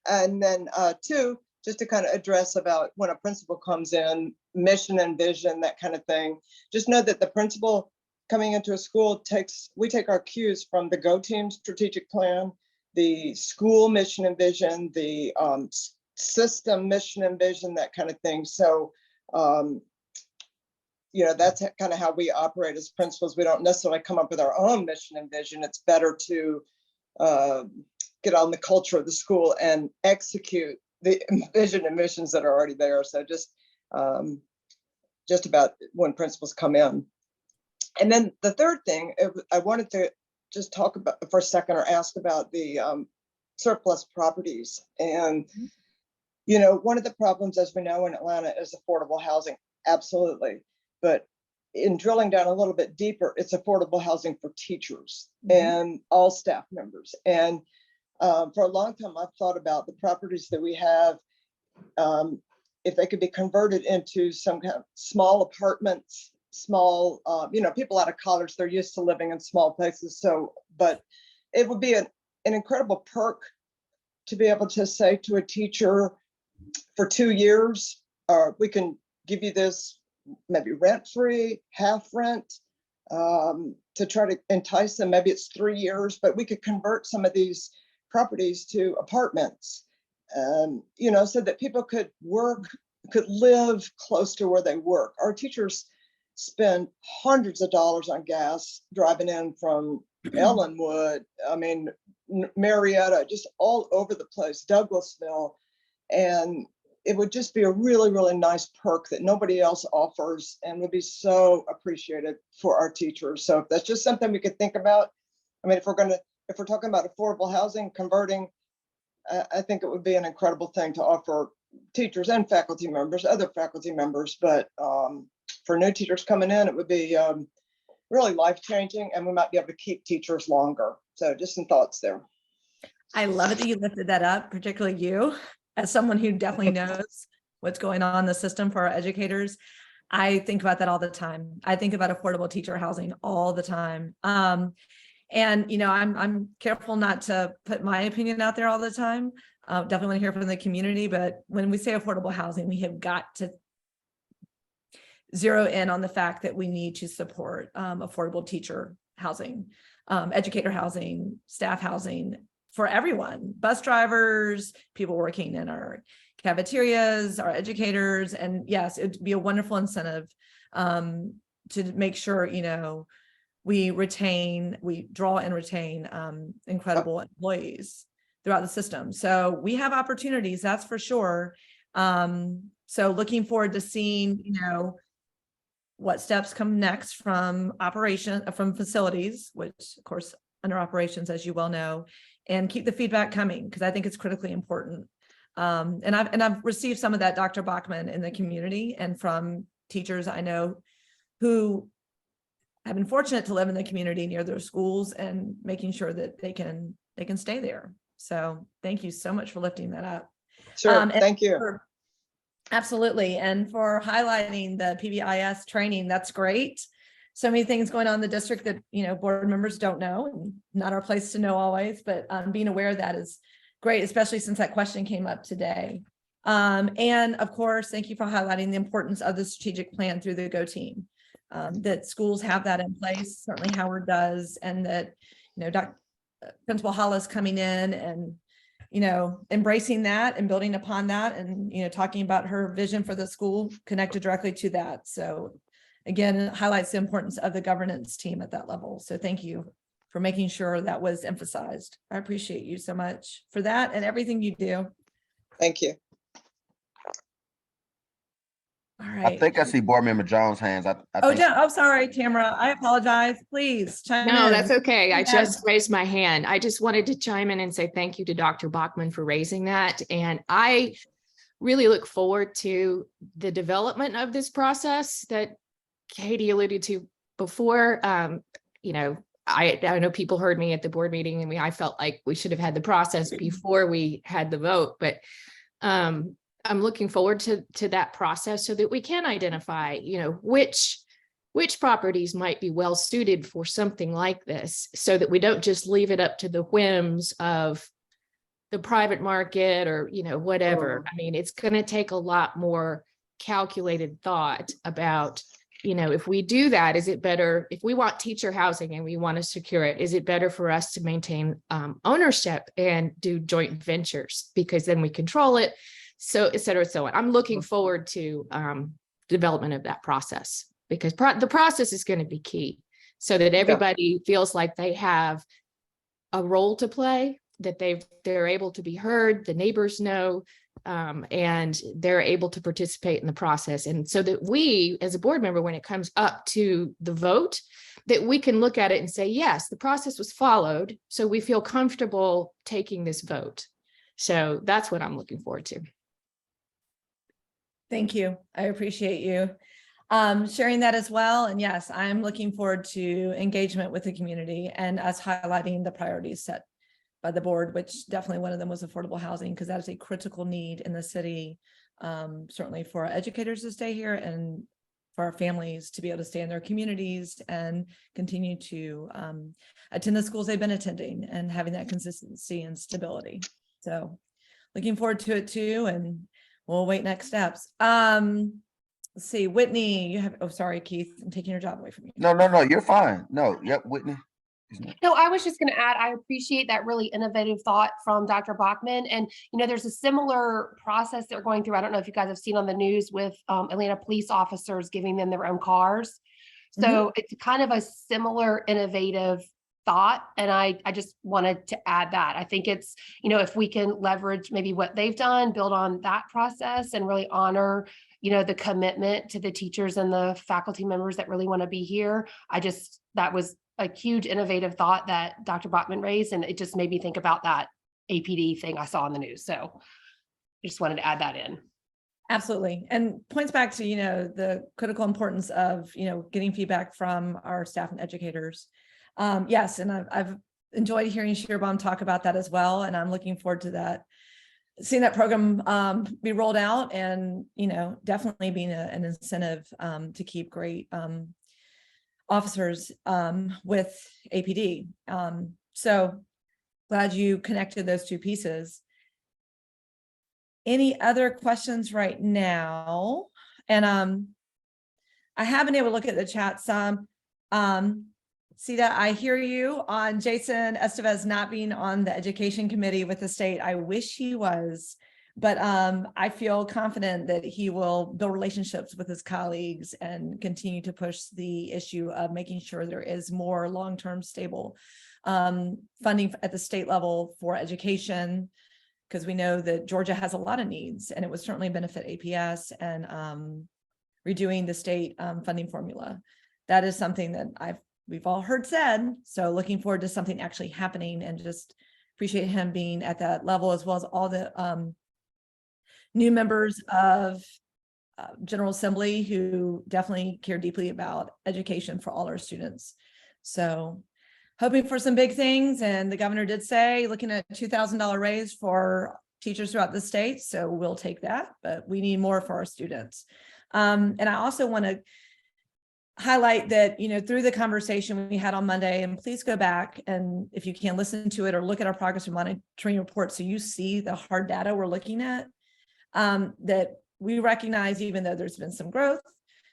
And then two, just to kind of address about when a principal comes in, mission and vision, that kind of thing. Just know that the principal coming into a school we take our cues from the Go Team strategic plan, the school mission and vision, the system mission and vision, that kind of thing. So, that's kind of how we operate as principals. We don't necessarily come up with our own mission and vision. It's better to get on the culture of the school and execute the vision and missions that are already there. So just about when principals come in. And then the third thing, I wanted to just talk about for a second, or ask about the surplus properties. And, one of the problems, as we know, in Atlanta is affordable housing. Absolutely. But in drilling down a little bit deeper, it's affordable housing for teachers and all staff members. And for a long time, I've thought about the properties that we have, if they could be converted into some kind of small apartments, small, people out of college, they're used to living in small places. So, but it would be an incredible perk to be able to say to a teacher, for 2 years, we can give you this, maybe rent-free, half rent, to try to entice them. Maybe it's 3 years, but we could convert some of these properties to apartments, so that people could live close to where they work. Our teachers spend hundreds of dollars on gas driving in from Ellenwood, Marietta, just all over the place, Douglasville. And it would just be a really, really nice perk that nobody else offers, and would be so appreciated for our teachers. So if that's just something we could think about, if we're talking about affordable housing, converting, I think it would be an incredible thing to offer teachers and faculty members, other faculty members. But for new teachers coming in, it would be really life-changing, and we might be able to keep teachers longer. So just some thoughts there. I love it that you lifted that up, particularly you, as someone who definitely knows what's going on in the system for our educators. I think about that all the time. I think about affordable teacher housing all the time. And, you know, I'm careful not to put my opinion out there all the time. Definitely want to hear from the community, but when we say affordable housing, we have got to zero in on the fact that we need to support affordable teacher housing, educator housing, staff housing for everyone, bus drivers, people working in our cafeterias, our educators. And yes, it'd be a wonderful incentive to make sure, you know, we draw and retain incredible employees throughout the system. So we have opportunities, that's for sure. So looking forward to seeing, you know, what steps come next from facilities, which of course under operations, as you well know, and keep the feedback coming because I think it's critically important. And I've received some of that, Dr. Bachman, in the community and from teachers I know who have been fortunate to live in the community near their schools and making sure that they can stay there. So thank you so much for lifting that up. Sure, thank you. Absolutely. And for highlighting the PBIS training, that's great. So many things going on in the district that, you know, board members don't know, and not our place to know always, but being aware of that is great, especially since that question came up today. And of course, thank you for highlighting the importance of the strategic plan through the GO team. That schools have that in place, certainly Howard does, and that, you know, Principal Hollis coming in and, you know, embracing that and building upon that and, you know, talking about her vision for the school connected directly to that. So again, it highlights the importance of the governance team at that level. So thank you for making sure that was emphasized. I appreciate you so much for that and everything you do. Thank you. All right. I think I see Board Member Jones' hands. Oh, sorry, Tamara. I apologize. Please chime in. No, that's okay. I Yes. just raised my hand. I just wanted to chime in and say thank you to Dr. Bachman for raising that. And I really look forward to the development of this process that Katie alluded to before. You know, I know people heard me at the board meeting and I felt like we should have had the process before we had the vote, but I'm looking forward to that process so that we can identify, you know, which properties might be well suited for something like this, so that we don't just leave it up to the whims of the private market or, you know, whatever. I mean, it's going to take a lot more calculated thought about, you know, if we do that, is it better if we want teacher housing and we want to secure it? Is it better for us to maintain ownership and do joint ventures because then we control it? So et cetera, so on. I'm looking forward to development of that process because the process is going to be key so that everybody feels like they have a role to play, that they're able to be heard, the neighbors know, and they're able to participate in the process. And so that we, as a board member, when it comes up to the vote, that we can look at it and say, yes, the process was followed. So we feel comfortable taking this vote. So that's what I'm looking forward to. Thank you. I appreciate you sharing that as well. And yes, I'm looking forward to engagement with the community and us highlighting the priorities set by the board, which definitely one of them was affordable housing, because that is a critical need in the city, certainly for our educators to stay here and for our families to be able to stay in their communities and continue to attend the schools they've been attending and having that consistency and stability. So looking forward to it too. And we'll wait next steps. Let's see, Whitney, you have, oh, sorry, Keith, I'm taking your job away from you. No, you're fine. No, yep, Whitney. No, I was just going to add, I appreciate that really innovative thought from Dr. Bachman. And, you know, there's a similar process that we're going through. I don't know if you guys have seen on the news with Atlanta police officers giving them their own cars. So it's kind of a similar innovative thought. And I just wanted to add that. I think it's, you know, if we can leverage maybe what they've done, build on that process and really honor, you know, the commitment to the teachers and the faculty members that really want to be here. That was a huge innovative thought that Dr. Bachman raised, and it just made me think about that APD thing I saw on the news. So I just wanted to add that in. Absolutely. And points back to, the critical importance of, getting feedback from our staff and educators. Yes, and I've enjoyed hearing Shearbaum talk about that as well. And I'm looking forward to that, seeing that program be rolled out and, definitely being an incentive to keep great officers with APD. So glad you connected those two pieces. Any other questions right now? And I have been able to look at the chat some. Sita, I hear you on Jason Estevez not being on the education committee with the state. I wish he was, but I feel confident that he will build relationships with his colleagues and continue to push the issue of making sure there is more long-term stable funding at the state level for education, because we know that Georgia has a lot of needs and it would certainly benefit APS and redoing the state funding formula. That is something that we've all heard said. So looking forward to something actually happening, and just appreciate him being at that level, as well as all the new members of General Assembly who definitely care deeply about education for all our students. So hoping for some big things. And the governor did say, looking at $2,000 raise for teachers throughout the state. So we'll take that, but we need more for our students. And I also want to highlight that, through the conversation we had on Monday, and please go back and if you can listen to it or look at our progress and monitoring report so you see the hard data we're looking at, that we recognize, even though there's been some growth,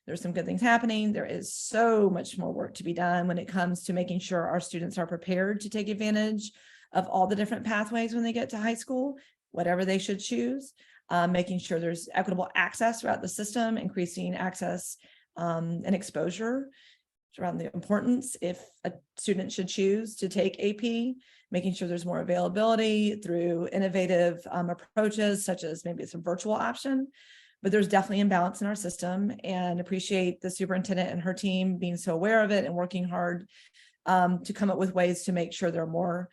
there's some good things happening, there is so much more work to be done when it comes to making sure our students are prepared to take advantage of all the different pathways when they get to high school, whatever they should choose, making sure there's equitable access throughout the system, increasing access and exposure around the importance if a student should choose to take AP, making sure there's more availability through innovative approaches, such as maybe it's a virtual option. But there's definitely imbalance in our system, and appreciate the superintendent and her team being so aware of it and working hard to come up with ways to make sure there are more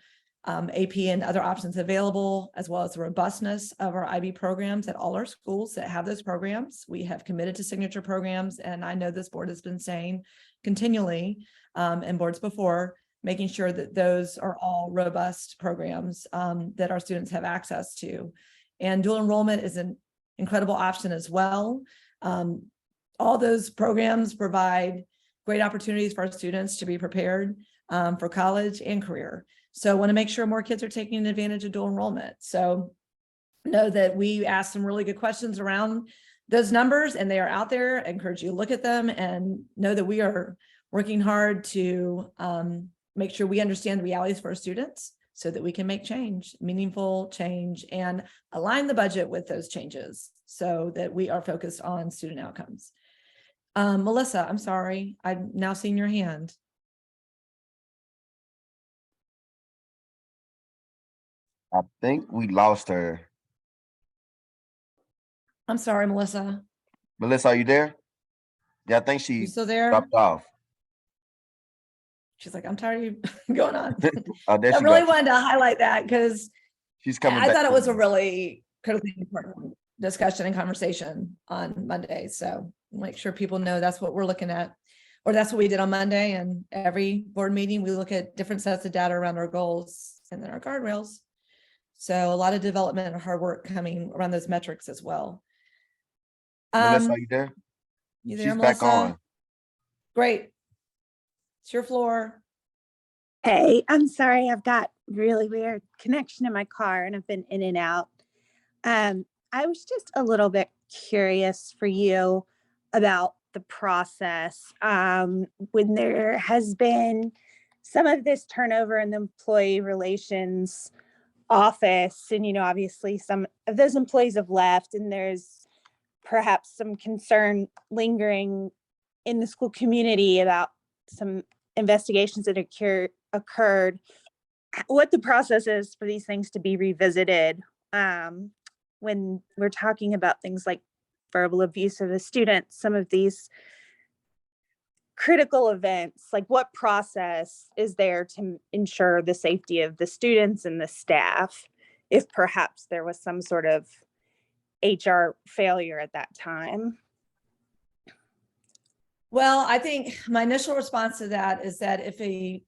AP and other options available, as well as the robustness of our IB programs at all our schools that have those programs. We have committed to signature programs, and I know this board has been saying continually, and boards before, making sure that those are all robust programs that our students have access to. And dual enrollment is an incredible option as well. All those programs provide great opportunities for our students to be prepared for college and career. So I want to make sure more kids are taking advantage of dual enrollment. So know that we asked some really good questions around those numbers, and they are out there. I encourage you to look at them and know that we are working hard to make sure we understand the realities for our students so that we can make change, meaningful change, and align the budget with those changes so that we are focused on student outcomes. Melissa, I'm sorry, I'm now seeing your hand. I think we lost her. I'm sorry, Melissa. Melissa, are you there? Yeah, I think she You still there? dropped off. She's like, I'm tired of you going on. Oh, there I she really goes. wanted to highlight that because She's coming I back. thought it was a really critically important discussion and conversation on Monday. So make sure people know that's what we're looking at, or that's what we did on Monday. And every board meeting, we look at different sets of data around our goals and then our guardrails. So a lot of development and hard work coming around those metrics as well. Melissa, are you there? You there, She's Melissa? back on. Great. It's your floor. Hey, I'm sorry. I've got really weird connection in my car and I've been in and out. I was just a little bit curious for you about the process. When there has been some of this turnover in the employee relations office, and, obviously some of those employees have left, and there's perhaps some concern lingering in the school community about some investigations that occurred, what the process is for these things to be revisited when we're talking about things like verbal abuse of the students, some of these critical events, like what process is there to ensure the safety of the students and the staff if perhaps there was some sort of HR failure at that time? Well, I think my initial response to that is that if a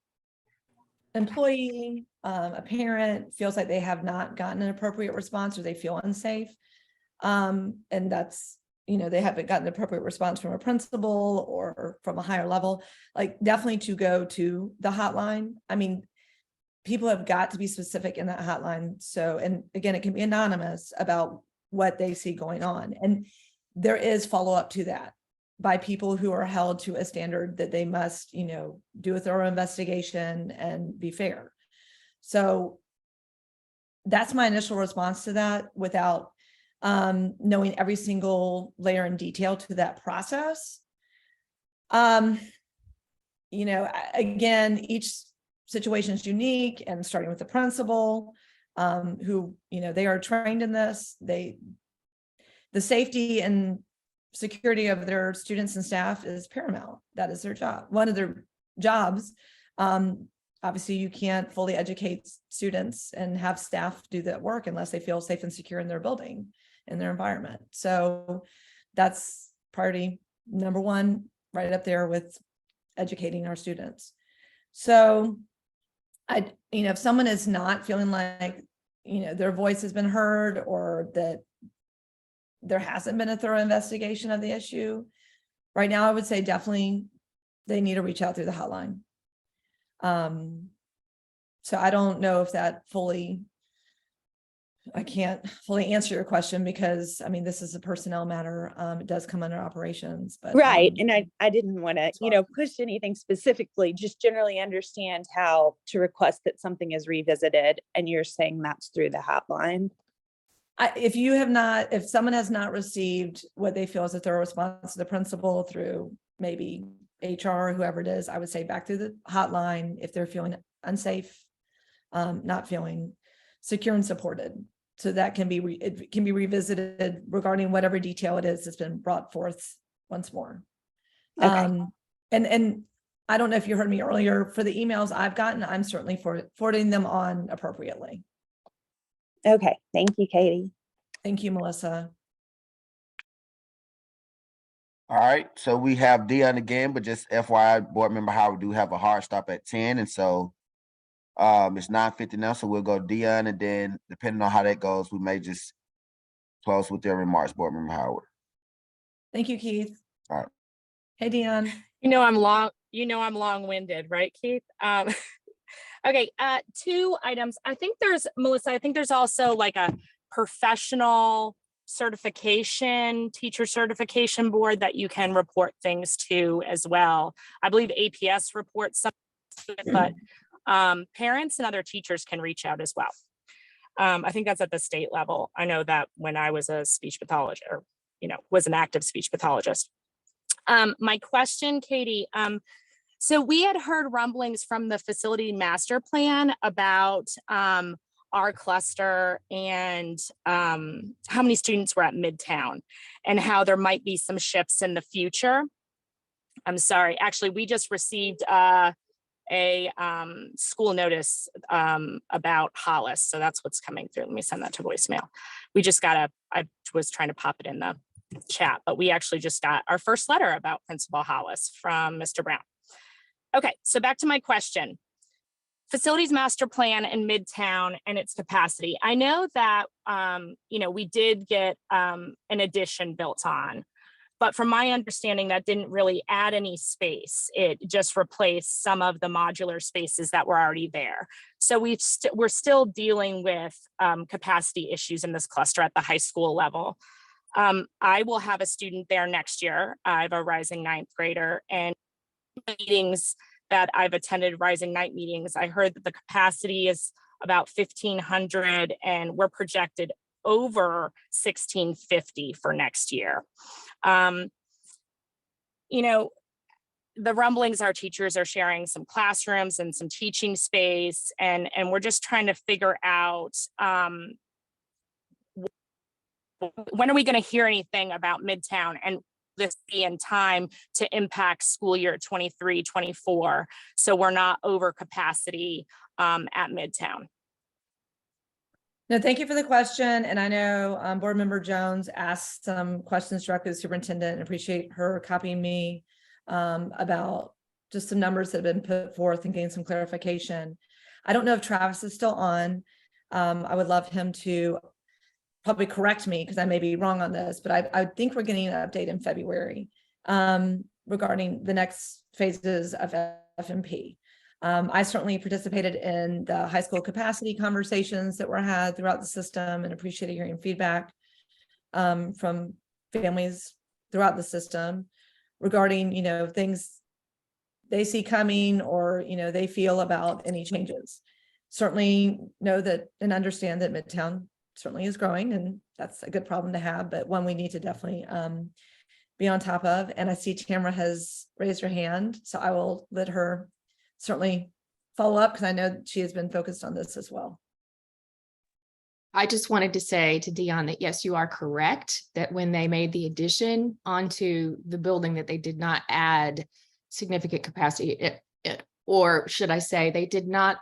employee, a parent feels like they have not gotten an appropriate response or they feel unsafe, and that's, they haven't gotten an appropriate response from a principal or from a higher level, like definitely to go to the hotline. I mean, people have got to be specific in that hotline. So, and again, it can be anonymous about what they see going on. And there is follow-up to that by people who are held to a standard that they must, do a thorough investigation and be fair. So that's my initial response to that without knowing every single layer and detail to that process. Again, each situation is unique, and starting with the principal, who, they are trained in this, the safety and security of their students and staff is paramount. That is their job. One of their jobs. Obviously, you can't fully educate students and have staff do that work unless they feel safe and secure in their building, in their environment. So that's priority number one, right up there with educating our students. So if someone is not feeling like, their voice has been heard, or that there hasn't been a thorough investigation of the issue, right now, I would say definitely they need to reach out through the hotline. So I don't know if that I can't fully answer your question, because this is a personnel matter. It does come under operations, but Right. And I didn't want to, push anything specifically, just generally understand how to request that something is revisited. And you're saying that's through the hotline. If someone has not received what they feel is a thorough response to the principal through maybe HR or whoever it is, I would say back through the hotline if they're feeling unsafe, not feeling secure and supported. So that can be it can be revisited regarding whatever detail it is that's been brought forth once more. Okay. And I don't know if you heard me earlier, for the emails I've gotten, I'm certainly forwarding them on appropriately. Okay. Thank you, Katie. Thank you, Melissa. All right, so we have Dion again, but just FYI, board member Howard do have a hard stop at 10, and so it's 9:50 now, so we'll go Dion, and then depending on how that goes, we may just close with their remarks, board member Howard. Thank you, Keith. All right. Hey, Dion. I'm long-winded, right, Keith? Okay, 2 items. Melissa, I think there's also like a professional certification, teacher certification board that you can report things to as well. I believe APS reports something, but parents and other teachers can reach out as well. I think that's at the state level. I know that when I was a speech pathologist, or was an active speech pathologist. My question, Katie, so we had heard rumblings from the facility master plan about our cluster and how many students were at Midtown, and how there might be some shifts in the future. I'm sorry, actually, we just received a school notice about Hollis. So that's what's coming through. Let me send that to voicemail. I was trying to pop it in the chat, but we actually just got our first letter about Principal Hollis from Mr. Brown. Okay, so back to my question. Facilities master plan in Midtown and its capacity. I know that, we did get an addition built on, but from my understanding, that didn't really add any space. It just replaced some of the modular spaces that were already there. So we're still dealing with capacity issues in this cluster at the high school level. I will have a student there next year. I have a rising 9th grader, and meetings that I've attended, rising night meetings, I heard that the capacity is about 1,500, and we're projected over 1,650 for next year. The rumblings, our teachers are sharing some classrooms and some teaching space, and we're just trying to figure out when are we going to hear anything about Midtown, and this be in time to impact school year 23-24, so we're not over capacity at Midtown. No, thank you for the question. And I know Board Member Jones asked some questions directly to the superintendent, and appreciate her copying me about just some numbers that have been put forth and getting some clarification. I don't know if Travis is still on. I would love him to probably correct me because I may be wrong on this, but I think we're getting an update in February regarding the next phases of FMP. I certainly participated in the high school capacity conversations that were had throughout the system, and appreciated hearing feedback from families throughout the system regarding, you know, things they see coming, or, you know, they feel about any changes. Certainly know that and understand that Midtown certainly is growing, and that's a good problem to have, but one we need to definitely be on top of. And I see Tamara has raised her hand, so I will let her certainly follow up, because I know she has been focused on this as well. I just wanted to say to Dion that yes, you are correct, that when they made the addition onto the building, that they did not add significant capacity, or should I say, they did not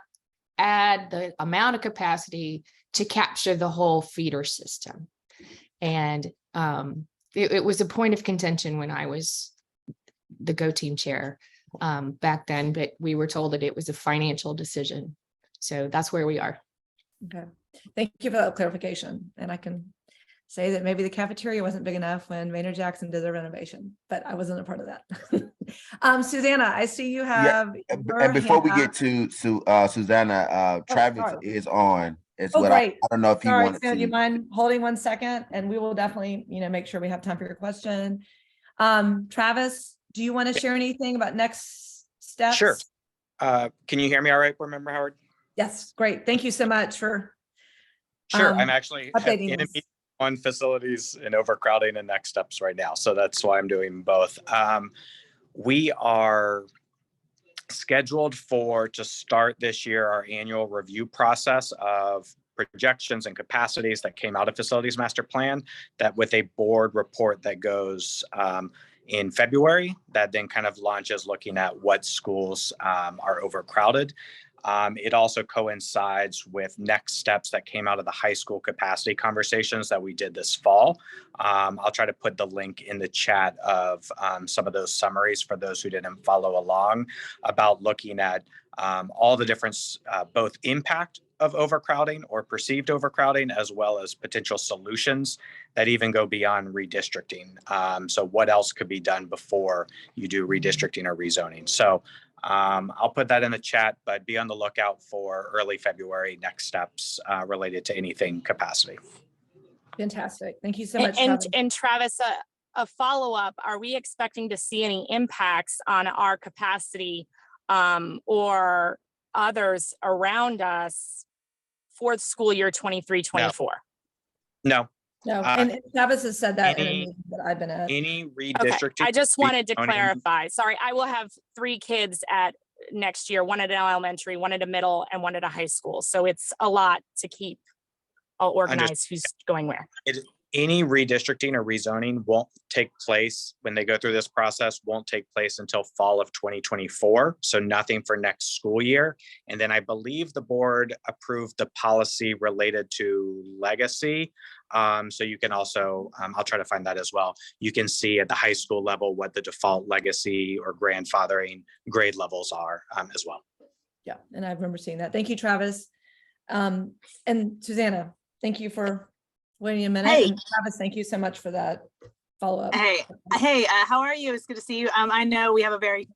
add the amount of capacity to capture the whole feeder system. And it was a point of contention when I was the Go Team chair back then, but we were told that it was a financial decision. So that's where we are. Okay, thank you for that clarification. And I can say that maybe the cafeteria wasn't big enough when Maynard Jackson did their renovation, but I wasn't a part of that. Susanna, I see you have. And before we get to Susanna, Travis sorry. is on as Oh, well. great. I don't know if he Sorry, wanted Susanna, do you to. mind holding 1 second? And we will definitely, you know, make sure we have time for your question. Travis, do you want to share anything about next steps? Sure. Can you hear me all right, Board Member Howard? Yes, great. Thank you so much for Sure. I'm actually updating in a us. meeting on facilities and overcrowding and next steps right now. So that's why I'm doing both. We are scheduled to start this year our annual review process of projections and capacities that came out of Facilities Master Plan, that with a board report that goes in February, that then kind of launches looking at what schools are overcrowded. It also coincides with next steps that came out of the high school capacity conversations that we did this fall. I'll try to put the link in the chat of some of those summaries for those who didn't follow along, about looking at all the different both impact of overcrowding or perceived overcrowding, as well as potential solutions that even go beyond redistricting. So what else could be done before you do redistricting or rezoning? So I'll put that in the chat, but be on the lookout for early February next steps related to anything capacity. Fantastic. Thank you so much. And Travis, a follow-up, are we expecting to see any impacts on our capacity or others around us for the school year 23-24? No. No, and Travis has said that in a meeting that I've been at. Any redistricting. Okay. I just wanted to rezoning- clarify. Sorry, I will have 3 kids at next year, one at an elementary, one at a middle, and one at a high school. So it's a lot to keep organized who's going where. Any redistricting or rezoning won't take place when they go through this process, won't take place until fall of 2024. So nothing for next school year. And then I believe the board approved the policy related to legacy. So you can also, I'll try to find that as well. You can see at the high school level what the default legacy or grandfathering grade levels are as well. Yeah, and I remember seeing that. Thank you, Travis. And Susanna, thank you for waiting a minute. Hey. And Travis, thank you so much for that follow-up. Hey, how are you? It's good to see you. I know we have a very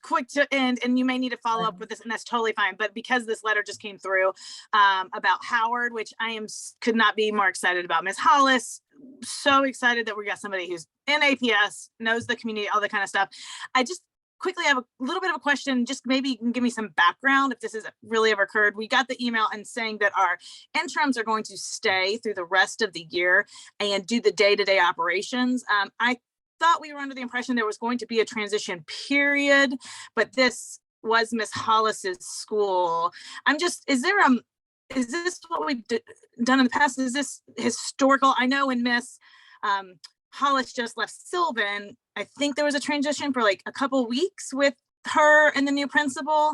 quick to end, and you may need to follow up with this, and that's totally fine. But because this letter just came through about Howard, which I could not be more excited about. Ms. Hollis, so excited that we got somebody who's in APS, knows the community, all that kind of stuff. I just quickly have a little bit of a question, just maybe you can give me some background if this has really ever occurred. We got the email and saying that our interims are going to stay through the rest of the year and do the day-to-day operations. I thought we were under the impression there was going to be a transition period, but this was Miss Hollis's school. Is this what we've done in the past? Is this historical? I know when Miss Hollis just left Sylvan, I think there was a transition for like a couple weeks with her and the new principal.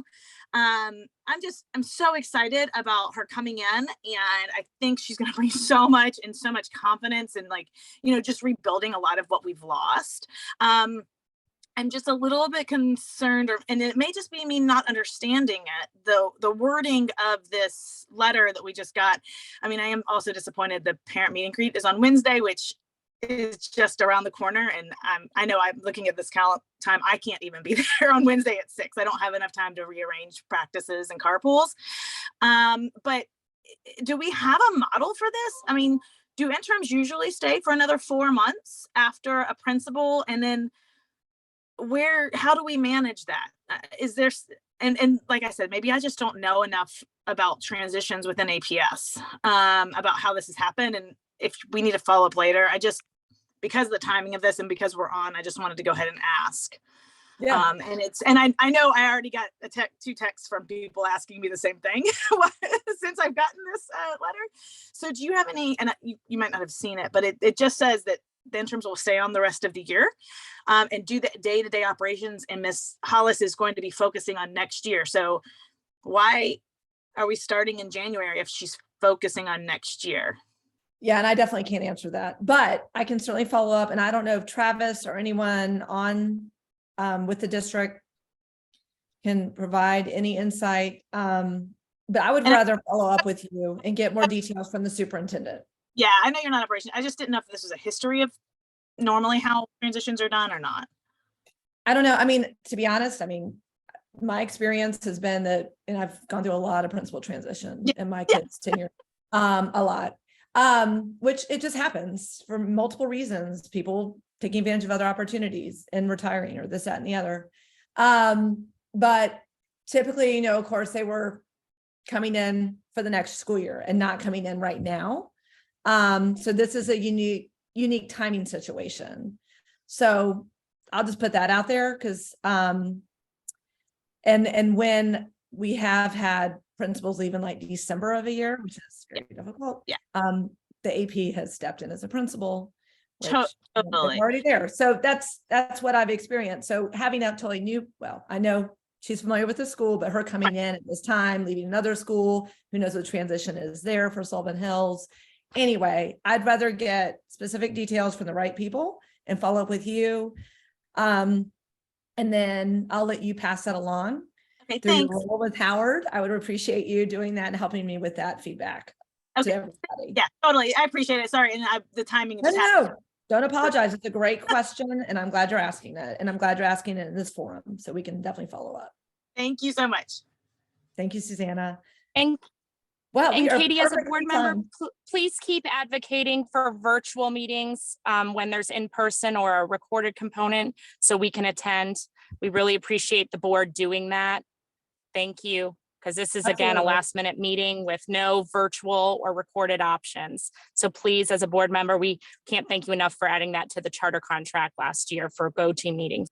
I'm so excited about her coming in, and I think she's going to bring so much and so much confidence and like, just rebuilding a lot of what we've lost. I'm just a little bit concerned, and it may just be me not understanding it, the wording of this letter that we just got. I mean, I am also disappointed the parent meet and greet is on Wednesday, which is just around the corner. And I know I'm looking at this time, I can't even be there on Wednesday at 6. I don't have enough time to rearrange practices and carpools. But do we have a model for this? I mean, do interims usually stay for another 4 months after a principal? And then how do we manage that? Is there, and like I said, maybe I just don't know enough about transitions within APS, about how this has happened. And if we need to follow up later, because of the timing of this and because we're on, I just wanted to go ahead and ask. Yeah. And I know I already got 2 texts from people asking me the same thing since I've gotten this letter. So do you have any, and you might not have seen it, but it just says that the interims will stay on the rest of the year and do the day-to-day operations, and Ms. Hollis is going to be focusing on next year. So why are we starting in January if she's focusing on next year? Yeah, and I definitely can't answer that, but I can certainly follow up. And I don't know if Travis or anyone on with the district can provide any insight. But I would rather follow up with you and get more details from the superintendent. Yeah, I know you're not operational. I just didn't know if this was a history of normally how transitions are done or not. I don't know. I mean, to be honest, my experience has been that, and I've gone through a lot of principal transition in my kids' tenure, a lot, which it just happens for multiple reasons. People taking advantage of other opportunities and retiring or this, that, and the other. But typically, of course, they were coming in for the next school year and not coming in right now. So this is a unique timing situation. So I'll just put that out there because, and when we have had principals leave in like December of a year, which is very difficult. Yeah. The AP has stepped in as a principal. Which, totally. already there. So that's what I've experienced. So having that totally new, well, I know she's familiar with the school, but her coming in at this time, leaving another school, who knows what transition is there for Sullivan Hills. Anyway, I'd rather get specific details from the right people and follow up with you. And then I'll let you pass that along. Okay, through your thanks. role with Howard. I would appreciate you doing that and helping me with that feedback. Okay. To everybody. Yeah, totally. I appreciate it. Sorry. And the timing. No, don't apologize. It's a great question. And I'm glad you're asking that. And I'm glad you're asking it in this forum. So we can definitely follow up. Thank you so much. Thank you, Susanna. And Well, And we are Katie, as a perfectly board member, timed. please keep advocating for virtual meetings when there's in-person or a recorded component so we can attend. We really appreciate the board doing that. Thank you, because this is again a Absolutely. last-minute meeting with no virtual or recorded options. So please, as a board member, we can't thank you enough for adding that to the charter contract last year for go-to meetings.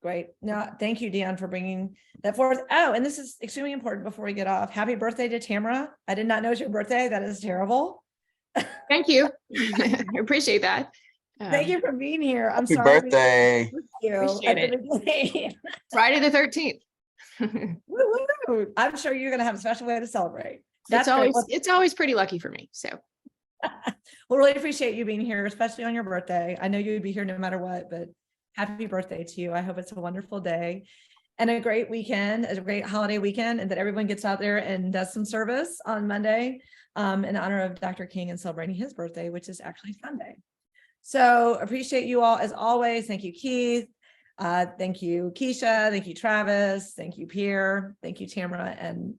Great. No, thank you, Dion, for bringing that forward. Oh, and this is extremely important before we get off. Happy birthday to Tamara. I did not know it was your birthday. That is terrible. Thank you. I appreciate that. Thank you for being here. I'm Happy sorry. birthday. Thank you. Appreciate at the beginning. Friday the 13th. Woo-hoo. I'm sure you're going to have a special way to celebrate. That's great. It's always pretty lucky for me. So We'll really appreciate you being here, especially on your birthday. I know you would be here no matter what, but happy birthday to you. I hope it's a wonderful day and a great weekend, a great holiday weekend, and that everyone gets out there and does some service on Monday in honor of Dr. King and celebrating his birthday, which is actually Sunday. So appreciate you all as always. Thank you, Keith. Thank you, Keisha. Thank you, Travis. Thank you, Pierre. Thank you, Tamara and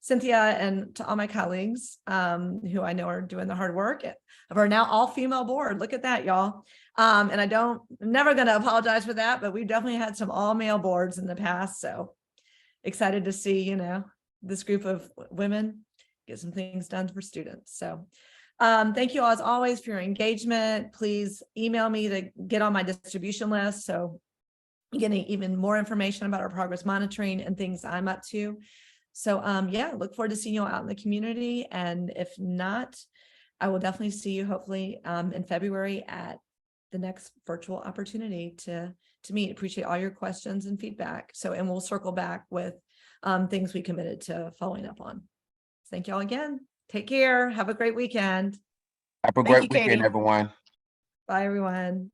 Cynthia, and to all my colleagues who I know are doing the hard work of our now all female board. Look at that, y'all. And I'm never going to apologize for that, but we've definitely had some all male boards in the past. So excited to see, this group of women get some things done for students. So thank you all as always for your engagement. Please email me to get on my distribution list. So getting even more information about our progress monitoring and things I'm up to. So yeah, look forward to seeing you all out in the community. And if not, I will definitely see you hopefully in February at the next virtual opportunity to meet. Appreciate all your questions and feedback. So, and we'll circle back with things we committed to following up on. Thank y'all again. Take care. Have a great weekend. Have a Thank great you, weekend, Katie. everyone. Bye, everyone.